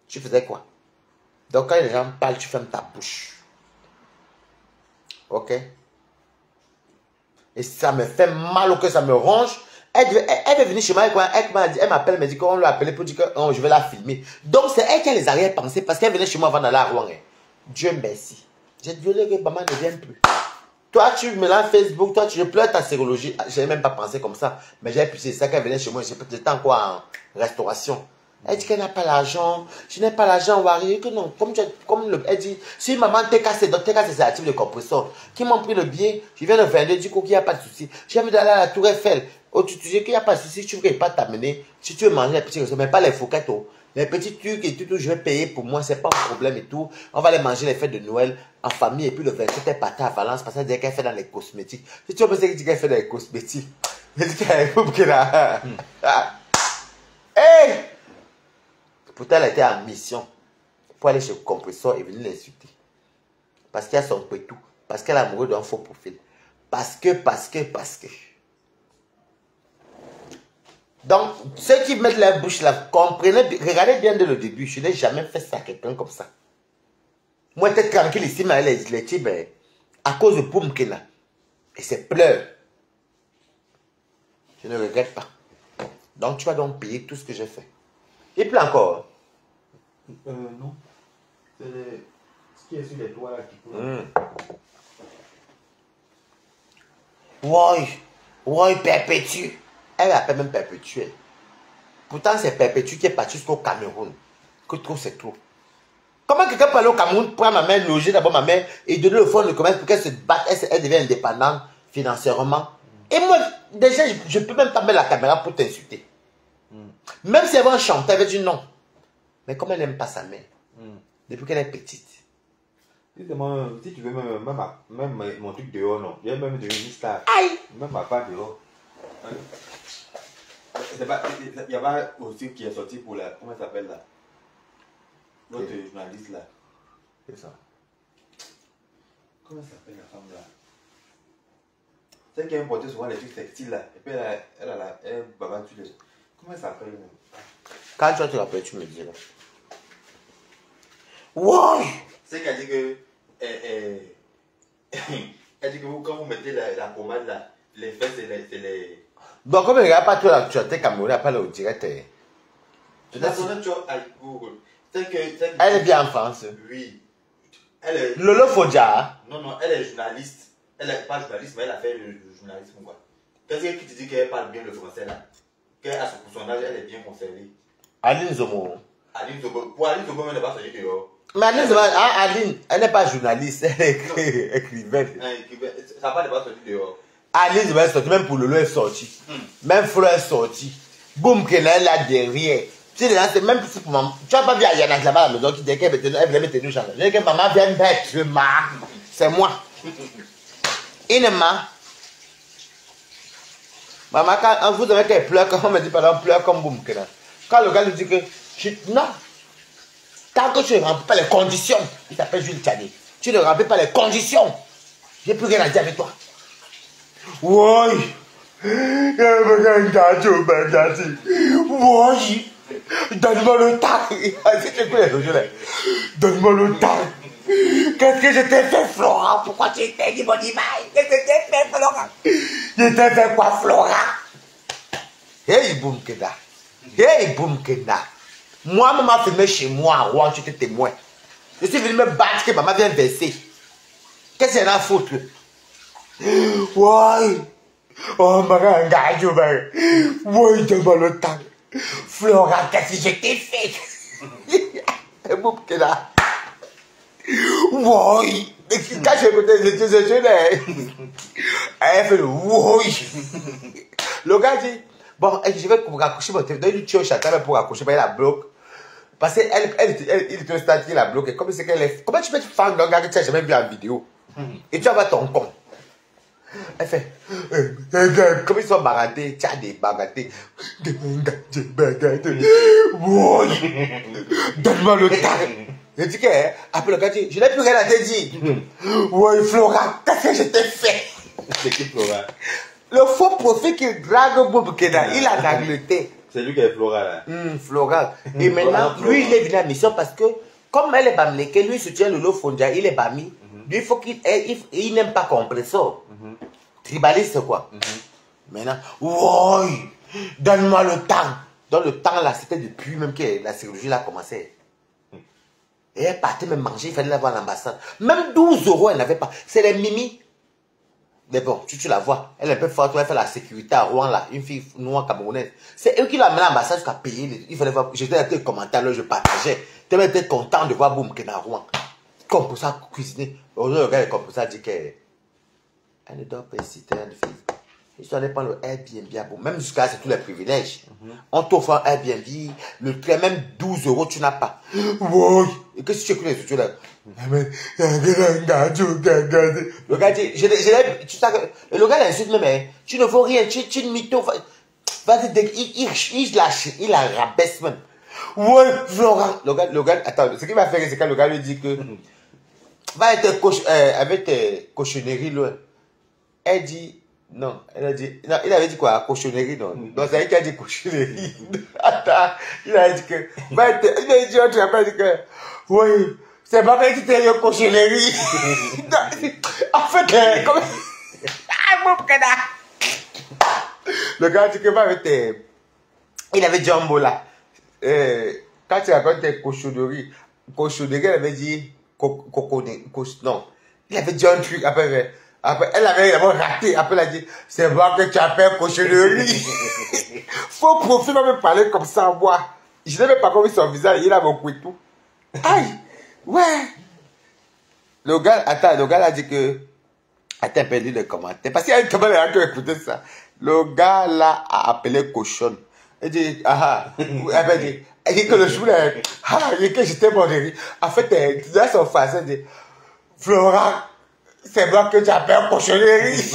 Speaker 1: Tu faisais quoi? Donc quand les gens parlent, tu fermes ta bouche. Ok? Et ça me fait mal au cœur, ça me ronge. Elle veut venir chez moi, elle m'appelle, elle me dit qu'on l'a appelé pour dire que oh, je vais la filmer. Donc c'est elle qui a les arrière-pensées parce qu'elle venait chez moi avant d'aller à Rouen. Dieu merci. J'ai dit que maman ne vient plus. Toi, tu me l'as Facebook, toi, tu pleures ta sérologie. Je n'ai même pas pensé comme ça. Mais j'ai pu, c'est ça qu'elle venait chez moi. J'étais encore en restauration. Elle dit qu'elle n'a pas l'argent. Je n'ai pas l'argent, Wari. Que non, elle dit, si maman t'es cassé, donc t'es cassé, c'est actif de compresseur. Qui m'ont pris le billet, je viens de vendre, du coup, qu'il n'y a pas de souci. J'ai envie d'aller à la Tour Eiffel. Oh, tu dis qu'il n'y a pas de souci, tu veux pas t'amener. Si tu veux manger les petits restos, mais pas les fouquettes. Les petits trucs et tout, je vais payer pour moi, c'est pas un problème et tout. On va aller manger les fêtes de Noël en famille et puis le 27, elle partait à Valence parce qu'elle dit qu'elle fait dans les cosmétiques. Si tu veux penser qu'elle fait dans les cosmétiques, elle dit qu'elle a. Hey! Pourtant, elle était en mission pour aller chez le compresseur et venir l'insulter. Parce qu'il y a son pétou. Parce qu'elle est amoureuse d'un faux profil. Parce que. Donc, ceux qui mettent la bouche là, comprenez, regardez bien dès le début. Je n'ai jamais fait ça à quelqu'un comme ça. Moi, j'étais tranquille ici, mais les types, à cause de Poumkena. Et c'est pleurs. Je ne regrette pas. Donc, tu vas donc payer tout ce que j'ai fait. Et puis encore.
Speaker 2: Non. qui est sur les toits là qui coule.
Speaker 1: Oui, Perpétue. Elle l'appelle même Perpétuelle. Pourtant, c'est Perpétue qui est parti jusqu'au Cameroun. Que trop, c'est trop. Comment quelqu'un peut aller au Cameroun, prendre ma mère, loger d'abord ma mère et donner le fonds de commerce pour qu'elle se batte, elle devienne indépendante financièrement. Et moi, déjà, je ne peux même pas mettre la caméra pour t'insulter. Même si elle va chanter, elle va dire non. Mais comme elle n'aime pas sa mère, depuis qu'elle est petite.
Speaker 2: Si tu veux même mon truc dehors, non. J'ai même devenu une star.
Speaker 1: Aïe!
Speaker 2: Même ma part dehors. Il y a pas aussi qui est sorti pour la. Comment elle s'appelle là? L'autre journaliste là.
Speaker 1: C'est ça.
Speaker 2: Comment s'appelle la femme là? Celle qui a importé souvent les trucs textiles là. Et puis elle baba tu les. Comment elle s'appelle?
Speaker 1: Quand tu vas te rappeler, tu me dis là. Wow!
Speaker 2: C'est qu'elle dit que. Elle dit que vous, quand vous mettez la pommade là, les fesses c'est les.
Speaker 1: Donc, comme il n'y a pas toi l'actualité camerounaise, après le direct. Elle est bien en France.
Speaker 2: Oui. Elle est...
Speaker 1: Lolo Fodja.
Speaker 2: Non, elle est journaliste. Elle n'est pas journaliste, mais elle a fait le journalisme quoi. Qu'est-ce qui te dit qu'elle parle bien le français là? Qu'elle a son âge, elle est bien conservée.
Speaker 1: Aline Zomo.
Speaker 2: Aline Zomo. Pour Aline Zomo, elle n'est pas sortie dehors.
Speaker 1: Mais Aline Zomo, Aline, elle n'est pas journaliste, elle est écrivaine.
Speaker 2: Ça va pas sortir dehors.
Speaker 1: Aline Zomo est sortie, même pour Lolo est sortie. Même Flo est sortie. Boum, qu'elle est là derrière. Tu sais, même si pour maman. Tu n'as pas vu Ayana là-bas à la maison qui disait qu'elle voulait mettre nous chanter. Je dis que maman vient mettre ma. C'est moi. Inema. Maman, quand vous avez qu'elle pleure, quand on me dit pardon, pleure comme boum. Quand le gars lui dit que. Non. Tant que tu ne remplis pas les conditions, il s'appelle Jules Tchani. Tu ne remplis pas les conditions. J'ai plus rien à dire avec toi. Oui. Oui. Donne-moi le temps. Donne-moi le temps. Qu'est-ce que je t'ai fait, Flora? Pourquoi tu t'es dit mon image? Qu'est-ce que je t'ai fait, Flora? Je t'ai fait quoi, Flora? Hey, Boumkeda. Hey, Boumkeda. Moi, maman filmé chez moi à Rouen, tu étais témoin. Je suis venu me battre que maman vient verser. Qu'est-ce qu'il y en a à foutre? Ouais. Oh, ma gars, ouais, donne-moi le temps. Flora, qu'est-ce que je t'ai fait? Boumkeda. Oui. Quand j'ai écouté, je elle fait le oui. Le gars dit, bon, je vais raccrocher mon téléphone. Il tue au château pour raccrocher, mais il la bloque. Parce qu'il était au stade, il la bloque. Comme c'est qu'elle est. Comment tu peux te faire un gars que tu n'as jamais vu en vidéo? Et tu vas voir ton compte. Elle fait, comme ils sont baratés, tu as des baratés. Oui. Donne-moi le temps. Je dis que, après le gars dit, je n'ai plus rien à te dire. Oui, Flora, qu'est-ce que je t'ai fait?
Speaker 2: C'est qui Flora?
Speaker 1: Le faux profil qui drague Boubkeda, il a dragleté.
Speaker 2: C'est lui qui est Flora là.
Speaker 1: Flora. Et maintenant, lui, il est venu à la mission parce que, comme elle est Bamleke, lui soutient Lolo Fondja, il est Bami. Lui, il faut qu'il n'aime pas compressor. Tribaliste, quoi. Maintenant, oui, donne-moi le temps. Dans le temps, là, c'était depuis même que la chirurgie a commencé. Et elle partait me manger, il fallait l'avoir à l'ambassade. Même 12 €, elle n'avait pas. C'est les Mimi. Mais bon, tu la vois. Elle est un peu forte, elle fait la sécurité à Rouen, là. Une fille noire camerounaise. C'est eux qui l'ont amené à l'ambassade jusqu'à payer. Il fallait voir. J'étais dans les commentaires, là, je partageais. Tu été content de voir Boumkeda à Rouen. Comme pour ça, cuisiner. Aujourd'hui, le gars, comme pour ça, dit qu'elle ne doit pas inciter à Facebook. Ils sont allés prendre le Airbnb à Boum. Même jusqu'à là, c'est tous les privilèges. On t'offre un Airbnb, le train, même 12 €, tu n'as pas. Oui. Et que si tu écoutes les autres là. Le gars dit, le gars l'insulte même, tu ne vaux rien, tu es une mytho. Il la rabaisse même. Ouais, Flora. Le gars, attends, ce qui m'a fait, c'est quand le gars lui dit que, va être avec tes cochonneries, là. Elle dit, non, elle a dit, non, il avait dit quoi, cochonnerie, non. Donc, c'est elle qui a dit cochonnerie. Attends, il a dit que, il a dit autre, il a dit que, oui, c'est pas vrai que tu es une cochonnerie. En fait, comme, le gars a dit que, va avec tes, il avait Jumbo là. Quand tu racontes tes cochonneries, il avait dit, Non. Il avait dit un truc. Après, elle avait d'abord raté. Après, elle a dit, c'est moi que tu appelles cochonnerie. Faut profil va me parler comme ça, moi. Je n'avais pas compris son visage. Il a mon couteau. Aïe. Ouais. Le gars a dit que... Attends, perdu le commentaire. Parce qu'il y a une caméra qui a écouté ça. Le gars là a appelé cochonne. Il dit, il dit que le jour là, il dit que j'étais mort de rire. En fait, dans son français, il dit, Florent, c'est moi que tu appelles cochonnerie.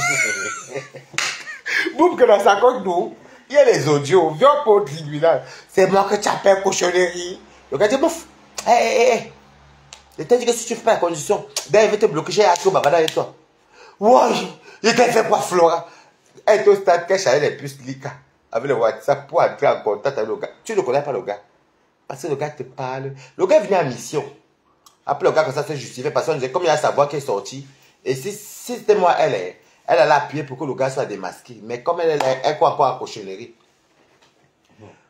Speaker 1: Boum, que dans sa compte, nous, il y a les audios, viens pour le tribunal. C'est moi que tu appelles cochonnerie. Le gars dit, bouf, je t'ai dit que si tu fais pas la condition, ben, il va te bloquer, j'ai acheté au babada avec toi. Ouais, il t'a fait quoi, Flora? Elle est au stade qu'elle chalait les puces Lika avec le WhatsApp pour entrer en contact avec le gars. Tu ne connais pas le gars. Parce que le gars te parle. Le gars vient en mission. Après, le gars, comme ça, se justifie. Parce qu'on disait, comme il y a sa voix qui est sortie. Et si c'était moi, elle a appuyé pour que le gars soit démasqué. Mais comme elle croit encore en cochonnerie.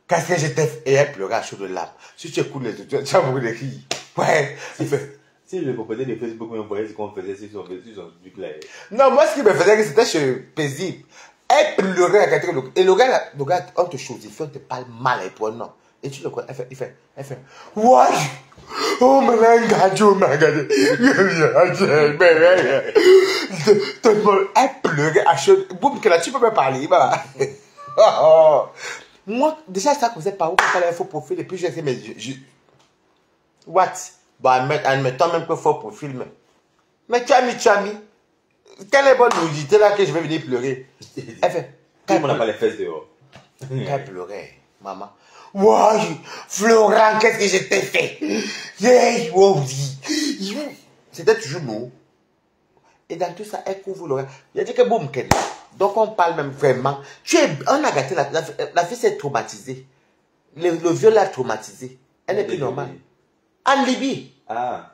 Speaker 1: Qu'est-ce que j'étais fait? Et elle pleurait à chaud de larmes. Si tu écoutes les autres, tu as beaucoup de rire. Ouais, il fait.
Speaker 2: Si le propriétaire de Facebook me voyait ce qu'on faisait sur son truc là.
Speaker 1: Non, moi, ce qui me faisait, c'était chez paisible. Elle pleurait à quelqu'un. Et le gars, on te choisit, on te parle mal et toi, non. Et tu le connais, il fait. Ouais! Oh, mais là, oh, my God. Elle pleurait à chaud. Boum, que là, tu peux me parler, bah. Moi, déjà, ça causait par où il fallait un faux profil. Et puis, j'ai fait mes yeux. What? Bon, admettons même que faux profil. Mais tu as mis. Quelle est bonne nudité là que je vais venir pleurer? Elle fait.
Speaker 2: Tout le monde n'a pas les fesses dehors.
Speaker 1: Elle pleurait, maman. Wow, Florent, qu'est-ce que je t'ai fait? Yeah, wow. C'était toujours nous. Et dans tout ça, elle couvre l'oreille. Il a dit que boum, donc on parle même vraiment. On a gâté la fille s'est traumatisée. Le viol l'a traumatisée. Elle n'est plus normale. En Libye.
Speaker 2: Ah.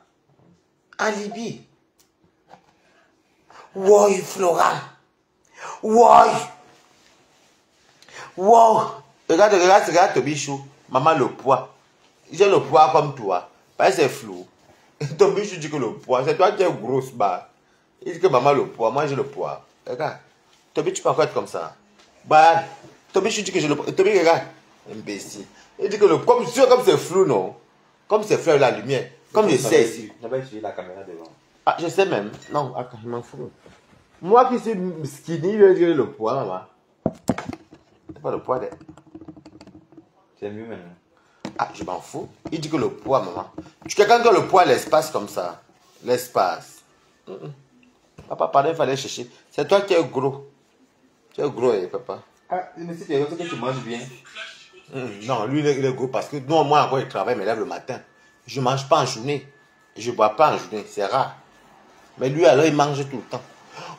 Speaker 1: En Libye. Wow, Florent. Wow. Wow. Regarde Tobichou. Maman, le poids. J'ai le poids comme toi. Parce que c'est flou. Tobichou dit que le poids, c'est toi qui es grosse barre. Il dit que maman le poids, moi j'ai le poids. Regarde. Tobichou, tu peux encore être comme ça. Bah, Tobichou dit que j'ai le poids. Tobichou, regarde. Imbécile. Il dit que le poids, comme c'est flou, non? Comme c'est flou la lumière. Comme je sais ici.
Speaker 2: On n'a pas utilisé la caméra devant.
Speaker 1: Ah, je sais même. Non, attends, je m'en fous. Moi qui suis skinny, je vais dire le poids, maman. C'est pas le poids,
Speaker 2: C'est mieux maintenant.
Speaker 1: Ah, je m'en fous. Il dit que le poids, maman. Tu quelqu'un qui a le poids, l'espace comme ça. L'espace. Papa, pardon, il fallait chercher. C'est toi qui es gros. Tu es gros, papa.
Speaker 2: Ah, mais si tu es que tu manges bien.
Speaker 1: Non, lui, il est gros parce que nous, moi, encore, il travaille, mais lève le matin. Je ne mange pas en journée. Je ne bois pas en journée. C'est rare. Mais lui, alors, il mange tout le temps.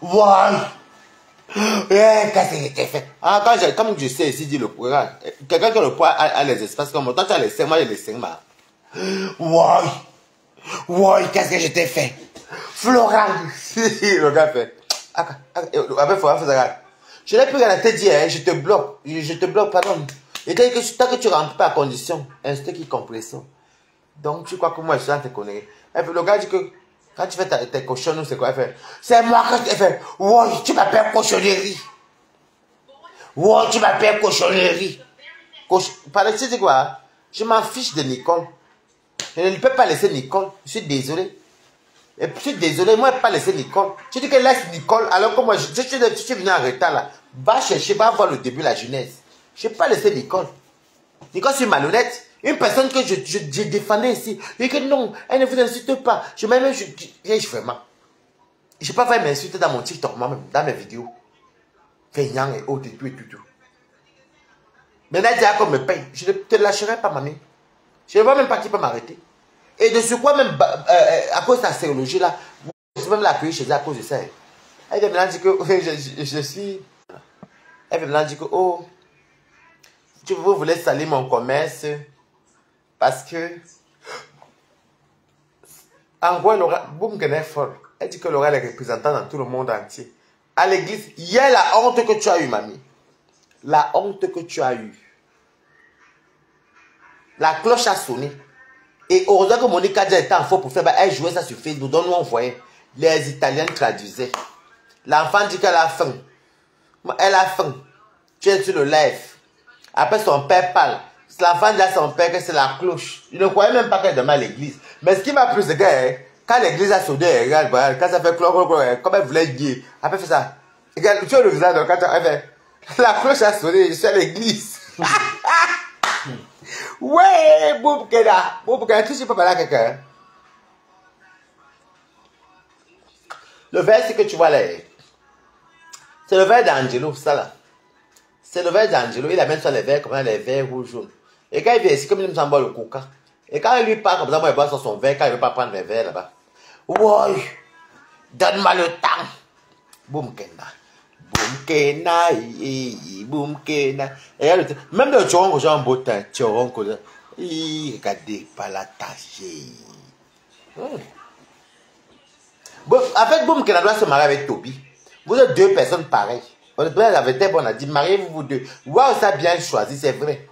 Speaker 1: Waouh! Qu'est-ce que j'ai fait? Ah, comme je sais ici, dit le poids. Quelqu'un qui a le poids a les espaces comme moi. Toi, tu as les seins, moi, j'ai les seins. Waouh! Waouh, qu'est-ce que je t'ai fait? Florent! Le gars fait. Avec Florent, je n'ai plus rien à te dire, hein, je te bloque. Je te bloque, pardon. Et tant que tu ne rentres pas à condition, un stick compression. Donc, tu crois que moi, je suis en te connaître. Le gars dit que quand tu fais tes cochons, c'est quoi? Elle fait, c'est moi que tu fais. Wow, tu m'appelles cochonnerie. Wow, tu m'appelles cochonnerie. Par tu dis quoi? Je m'en fiche de Nicole. Je ne peux pas laisser Nicole. Je suis désolé. Et je suis désolé, moi, je ne peux pas laisser Nicole. Tu dis que laisse Nicole, alors que moi, je suis venu en retard là. Va chercher, va voir le début, la jeunesse. Je ne peux pas laisser Nicole. Nicole, c'est malhonnête. Une personne que je défendais ici. Et que non, elle ne vous insulte pas. Je vraiment. Vraiment. Je ne peux pas m'insulter dans mon TikTok, moi-même, dans mes vidéos. Feignant et autres et tout et tout. Maintenant, déjà qu'on me paye. Je ne te lâcherai pas, mamie. Je ne vois même pas qui peut m'arrêter. Et de ce quoi, même à cause de la sérologie là, je vais même l'accueillir chez elle à cause de ça. Elle vient maintenant dire que je suis. Elle vient maintenant dire que, oh, vous voulez salir mon commerce. Parce que, en gros, elle est folle. Elle dit que Laura est représentante dans tout le monde entier. À l'église, il y a la honte que tu as eue, mamie. La honte que tu as eue. La cloche a sonné. Et heureusement que Monica Dia était en faux pour faire, elle jouait ça sur Facebook. Donc nous on voyait. Les Italiens traduisaient. L'enfant dit qu'elle a faim. Elle a faim. Tu es sur le live. Après son père parle. L'enfant dit à son père que c'est la cloche. Il ne croyait même pas qu'elle demande à l'église. Mais ce qui m'a plu, c'est que quand l'église a sonné, regarde, quand ça fait cloche, comme elle voulait dire, après elle fait ça. Regarde, tu as le visage, donc quand elle fait, la cloche a sonné, je suis à l'église. Ouais, boum, Keda. Boum, Keda, tu sais pas parler à quelqu'un. Le verre, c'est que tu vois là. C'est le verre d'Angelo, ça là. C'est le verre d'Angelo. Il amène sur les verres, comme les verres rouges jaunes. Et quand il vient ici, comme il me semble boire le coca. Et quand il lui parle, comme ça, moi, il boit sur son verre, quand il ne veut pas prendre les verres là-bas. Ouais, donne-moi le temps. Boum, Kenda. Boum, Kena, boum, Kena. Et même le tchoron, j'ai un beau teint. Tchoron, regardez, pas la tâche. Bon, en fait, Boum Kena doit se marier avec Toby. Vous êtes deux personnes pareilles. Honnêtement, la vérité, on a dit, mariez-vous vous deux. Waouh, ça a bien choisi, c'est vrai.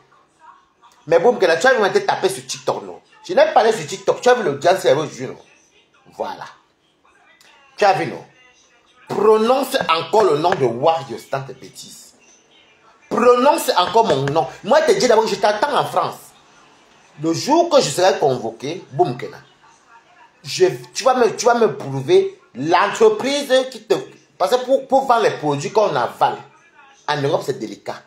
Speaker 1: Mais Boum Kena, tu as vu été tapé sur TikTok, non? Je n'ai pas parlé sur TikTok. Tu as vu le Dance Cerveau, non? Voilà. Tu as vu, non? Prononce encore le nom de Warriors dans tes bêtises. Prononce encore mon nom. Moi, je te dis d'abord que je t'attends en France. Le jour que je serai convoqué, Boum Kena, tu vas me prouver l'entreprise qui te... Parce que pour vendre les produits qu'on avale, en Europe, c'est délicat.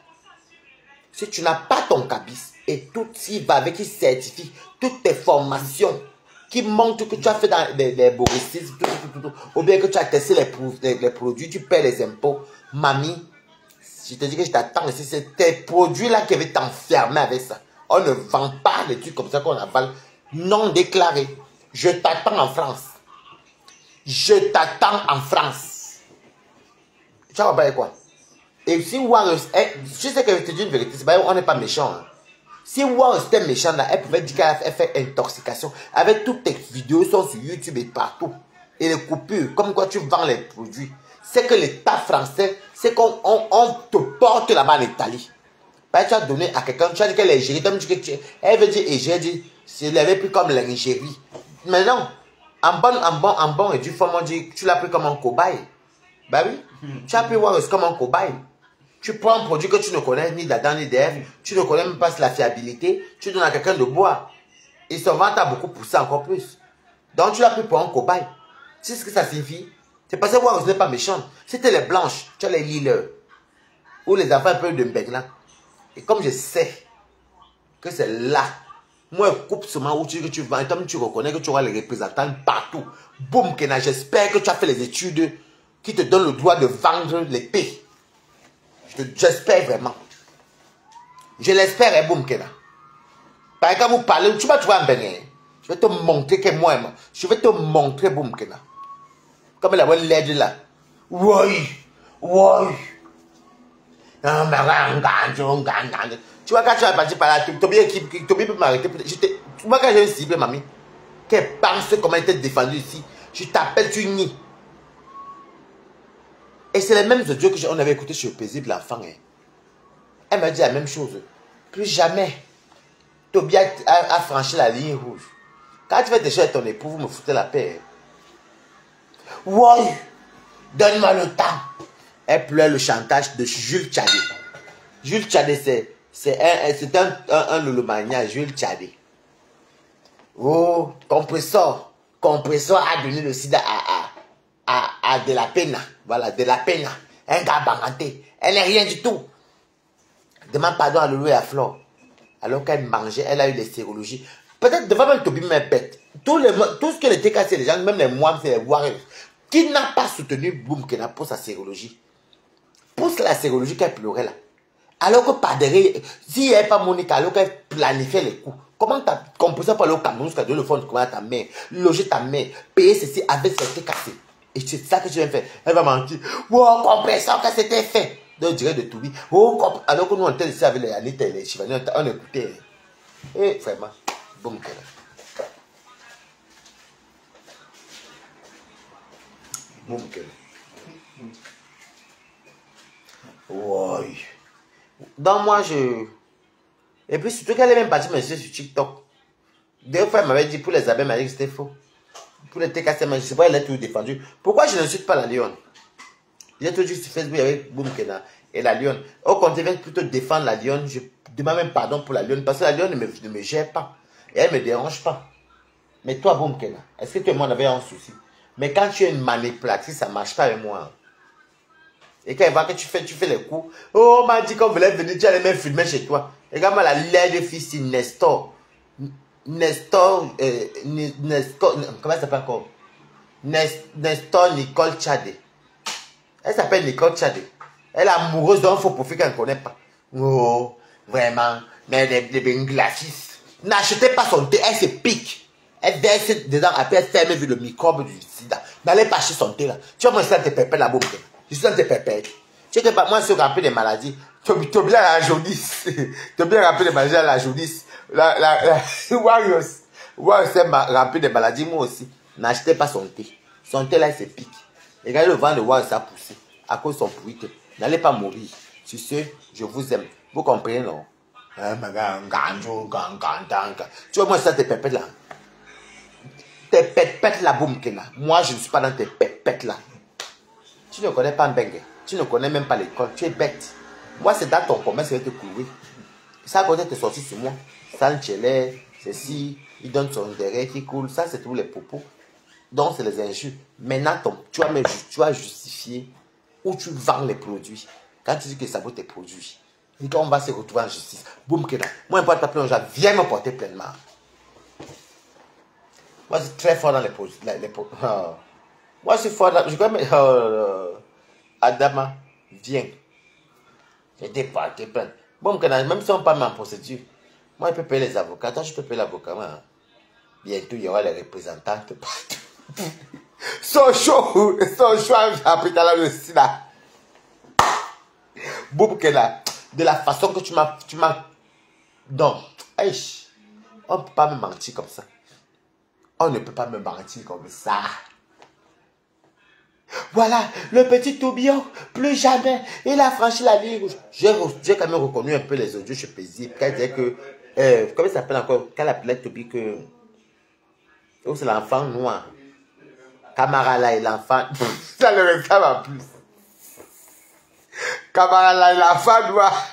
Speaker 1: Si tu n'as pas ton cabis et tout y va avec, qui certifie toutes tes formations, qui montrent que tu as fait dans les boricistes, ou bien que tu as testé les produits, tu paies les impôts. Mamie, je te dis que je t'attends ici, c'est tes produits-là qui veulent t'enfermer avec ça. On ne vend pas les trucs comme ça qu'on avale non déclarés. Je t'attends en France. Je t'attends en France. Tu vas pas quoi? Et si Warriors, je sais que je te dis une vérité, on n'est pas méchant. Hein. Si Warriors était méchant, là, elle pouvait dire qu'elle fait intoxication. Avec toutes tes vidéos sont sur YouTube et partout. Et les coupures, comme quoi tu vends les produits. C'est que l'État français, c'est qu'on te porte là-bas en Italie. Bah, tu as donné à quelqu'un, tu as dit qu'elle est Égérie. Elle veut dire Égérie, je l'avais pris comme l'Ingérie. Mais non, en bon et du fond, on dit tu l'as pris comme un cobaye. Bah oui, tu as pris Warriors comme un cobaye. Tu prends un produit que tu ne connais ni d'Adam ni d'Ève, tu ne connais même pas la fiabilité, tu donnes à quelqu'un de boire. Et son ventre a beaucoup poussé encore plus. Donc tu l'as pris pour un cobaye. Tu sais ce que ça signifie? C'est parce que Warriors n'est pas méchant. C'était les blanches, tu as les lileurs. Ou les enfants un peu de Mbegla. Et comme je sais que c'est là, moi je coupe seulement où tu vends, comme tu reconnais que tu auras les représentants partout. Boum Kena, j'espère que tu as fait les études qui te donnent le droit de vendre l'épée. J'espère vraiment. Je l'espère, hein, Boum Kena. Par exemple, vous parlez, tu vas trouver un Bénin. Je vais te montrer que moi, je vais te montrer Boum Kena. Comme la bonne LED là. Oui, oui. Tu vois, quand tu vas partir par là, Toby peut m'arrêter. Moi, quand j'ai une cible, mamie, qu'elle pense comment elle était défendue ici, je t'appelle, tu nies. Et c'est les mêmes audios qu'on avait écouté sur Paisible l'enfant. Hein. Elle m'a dit la même chose. Plus jamais, Toby a franchi la ligne rouge. Quand tu fais des choses avec ton époux, vous me foutez la paix. Hein. Ouais, donne-moi le temps. Elle pleure le chantage de Jules Tchadé. Jules Tchadé, c'est un Lulumania, Jules Tchadé. Oh, compresseur. Compresseur a donné le sida à De La Pena. Voilà, De La Pena. Un gars banganté. Elle n'est rien du tout. Demande pardon à Loulou et à Flore. Alors qu'elle mangeait, elle a eu des sérologies. Peut-être devant même Toby, mais bête. Tout ce que les TK, c'est les gens, même les moines, c'est les Warriors. Qui n'a pas soutenu Boum Kena pour sa sérologie? Pour la sérologie qu'elle pleurait là. Alors que par derrière, si il n'y avait pas Monica, alors qu'elle planifiait les coups, comment tu as compris ça pour aller au Cameroun jusqu'à donner le fond de ta mère, loger ta mère, payer ceci avec ce qui est cassé? Et c'est ça que tu viens faire. Elle va mentir. Oh, compresseur que c'était fait. Donc, je dirais de Toby. Oh, alors que nous, on était ici avec les Anita et les Chivani, on écoutait. Et vraiment, Boum Kena. Boum Kena. Oui. Donc moi, Et puis surtout qu'elle est même partie me sur TikTok. Deux fois, elle m'avait dit pour les abeilles, elle m'a dit que c'était faux. Pour les TKC, je sais pas, elle a tout défendu. Pourquoi je n'insulte pas la lionne? J'ai toujours dit sur Facebook avec Boom Kena et la lionne. Au contraire, je vais plutôt défendre la lionne. Je demande même pardon pour la lionne parce que la lionne ne me gère pas. Et elle ne me dérange pas. Mais toi, Boom Kena, est-ce que toi et moi on avait un souci? Mais quand tu es une manipulatrice, ça ne marche pas avec moi. Et quand elle voit que tu fais les coups, oh, on m'a dit qu'on voulait venir, tu allais même filmer chez toi. Regarde-moi la laide fille ici, Nestor. Nestor, comment elle s'appelle encore? Nestor Nicole Tchadé. Elle s'appelle Nicole Tchadé. Elle est amoureuse d'un faux profil qu'elle ne connaît pas. Oh, vraiment. Mais les Bengladesh. N'achetez pas son thé, elle se pique. Elle verse dedans, après elle ferme vu le microbe du sida. N'allez pas acheter son thé là. Tu vois, moi, je suis dans tes pépés là, boum. Je suis dans tes pépés. Tu sais que moi, je suis rempli des maladies. Tu as bien la jaunisse. Tu as bien rempli des maladies à la jaunisse. Warriors. Warriors, c'est rempli des maladies, moi aussi. N'achetez pas son thé. Son thé là, il se pique. Regardez le vent de Warriors a poussé. À cause de son pourrité. N'allez pas mourir. Sur ce, je vous aime. Vous comprenez, non? Tu vois, moi, ça, tes pépettes là. Tes pépettes là, boum, Kena. Moi, je ne suis pas dans tes pépettes là. Tu ne connais pas Mbengue. Tu ne connais même pas l'école. Tu es bête. Moi, c'est dans ton commerce que je vais te courir. Ça, quand tu es sorti sur moi. Ça, ceci, il donne son intérêt qui coule. Ça, c'est tous les propos. Donc, c'est les injures. Maintenant, tu vas justifier où tu vends les produits. Quand tu dis que ça vaut tes produits. Et quand on va se retrouver en justice. Boum, Kena. Moi, je ne porte pas plainte. Viens me porter pleinement. Moi, je suis très fort dans les produits. Moi, je suis fort dans... Je connais... Adama, viens. J'ai des porté plainte. Boum, Kena. Même si on parle en procédure. Moi, je peux payer les avocats. Toi, je peux payer l'avocat. Bientôt, il y aura les représentantes partout. Son choix, j'ai appris dans le sida. Boum, Kena. De la façon que tu m'as... Non. On ne peut pas me mentir comme ça. On ne peut pas me mentir comme ça. Voilà, le petit tourbillon, plus jamais. Il a franchi la ligne rouge. J'ai quand même reconnu un peu les audios chez Paisible. Quand elle disait que... comment ça s'appelle encore? Quand elle appelait Toby que... Oh, c'est l'enfant noir. Camara là et l'enfant... Ça le ressemble en plus. Camara là et l'enfant noir.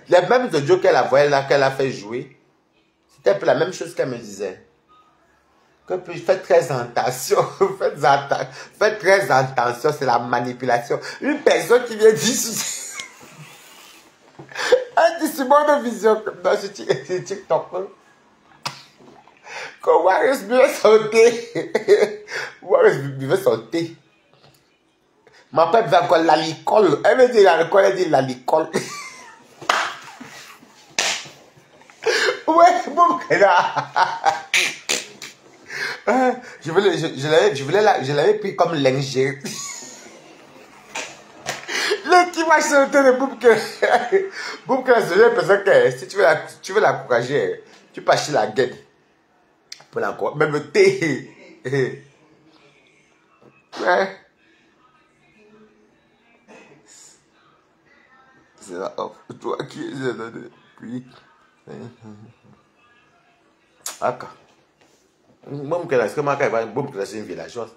Speaker 1: Les mêmes audios qu'elle a voyé là, qu'elle a fait jouer. C'était un peu la même chose qu'elle me disait. Que faites très attention. Faites très attention, c'est la manipulation. Une personne qui vient dire... Elle dit sur mon vision comme dans ce TikTok. Quand Warriors buvait son thé. Warriors buvait son thé. Ma père buvait encore l'alcool. Elle me dit l'alcool, elle dit l'alcool. Ouais, bon, là. Je l'avais pris comme lingerie. Le qui m'a chanté de Boubke. Boubke, c'est une personne que si tu veux l'encourager, tu peux acheter la gueule. Pour l'encourager. Même le thé. Ouais. C'est là, toi qui es donné. Puis. D'accord. Boubke, c'est une villageoise.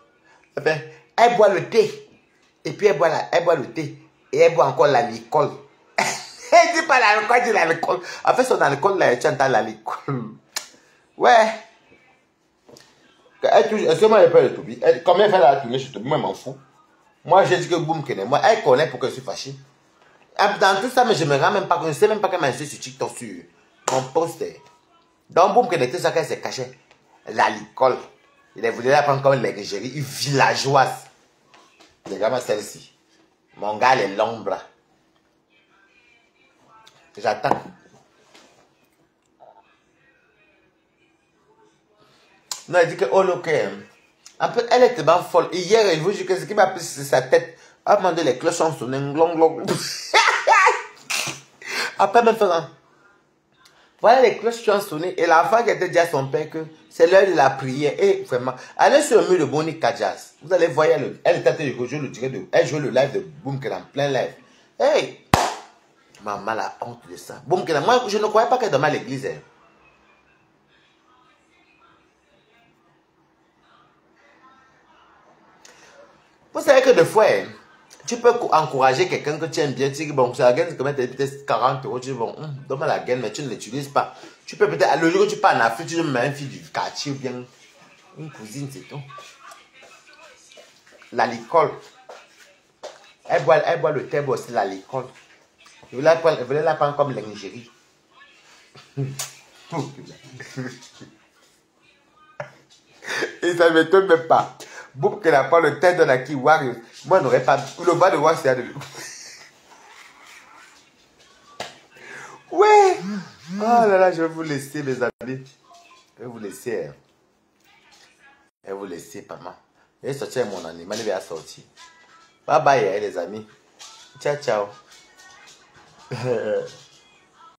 Speaker 1: Elle boit le thé. Et puis elle boit le thé. Et elle boit encore l'alcool. Elle dit pas l'alcool, elle dit l'alcool. En fait, son alcool, là, tu entends l'alcool. Ouais. Est-ce que moi, j'ai peur de Toby? Combien elle fait la tournée chez Toby? Moi, je m'en fous. Moi, j'ai dit que Boum connaît. Moi, elle connaît pourquoi je suis fâché. Dans tout ça, mais je me rends même pas compte. Je ne sais même pas qu'elle m'a acheté sur TikTok, sur mon poster. Donc, Boum connaît tout ça qu'elle s'est cachée. L'alcool. Il voulu la prendre comme l'égérie, une villageoise. Regarde-moi celle-ci. Mon gars, elle est l'ombre. J'attends. Non, elle dit que, oh, ok. En fait, elle est tellement folle. Hier, elle vous dit que ce qui m'a pris sur sa tête. Elle a demandé les cloches ont sonné. Après, maintenant, voilà les cloches qui ont sonné. Et l'enfant qui était dit à son père que c'est l'heure de la prière. Et vraiment, allez sur le mur de Bonnie Kajas. Vous allez voir, elle était en train de jouer le live de Boom, qui est en plein live. Hey! Maman la honte de ça. Bon, moi, je ne croyais pas qu'elle dormait à l'église. Hein. Vous savez que des fois, hein, tu peux encourager quelqu'un que tu aimes bien. Tu dis, bon, c'est la gaine, c'est peut-être 40 €. Tu dis, bon, donne-moi la gaine, mais tu ne l'utilises pas. Tu peux peut-être, le jour où tu pars en Afrique, tu mets une fille du quartier ou bien une cousine, c'est tout. L'alcool. Elle boit le thé, aussi l'alcool. Je voulais la prendre comme l'ingérie. Et ça ne m'étonne même pas. Boum, qu'elle a pas le thé dans la qui Wario. Moi, je n'aurais pas. Le bas de voir, c'est de. Ouais. Oh là là, je vais vous laisser, mes amis. Je vais vous laisser. Je vais vous laisser, maman. Je vais sortir mon animal, il va sortir. Bye bye, les amis. Ciao, ciao.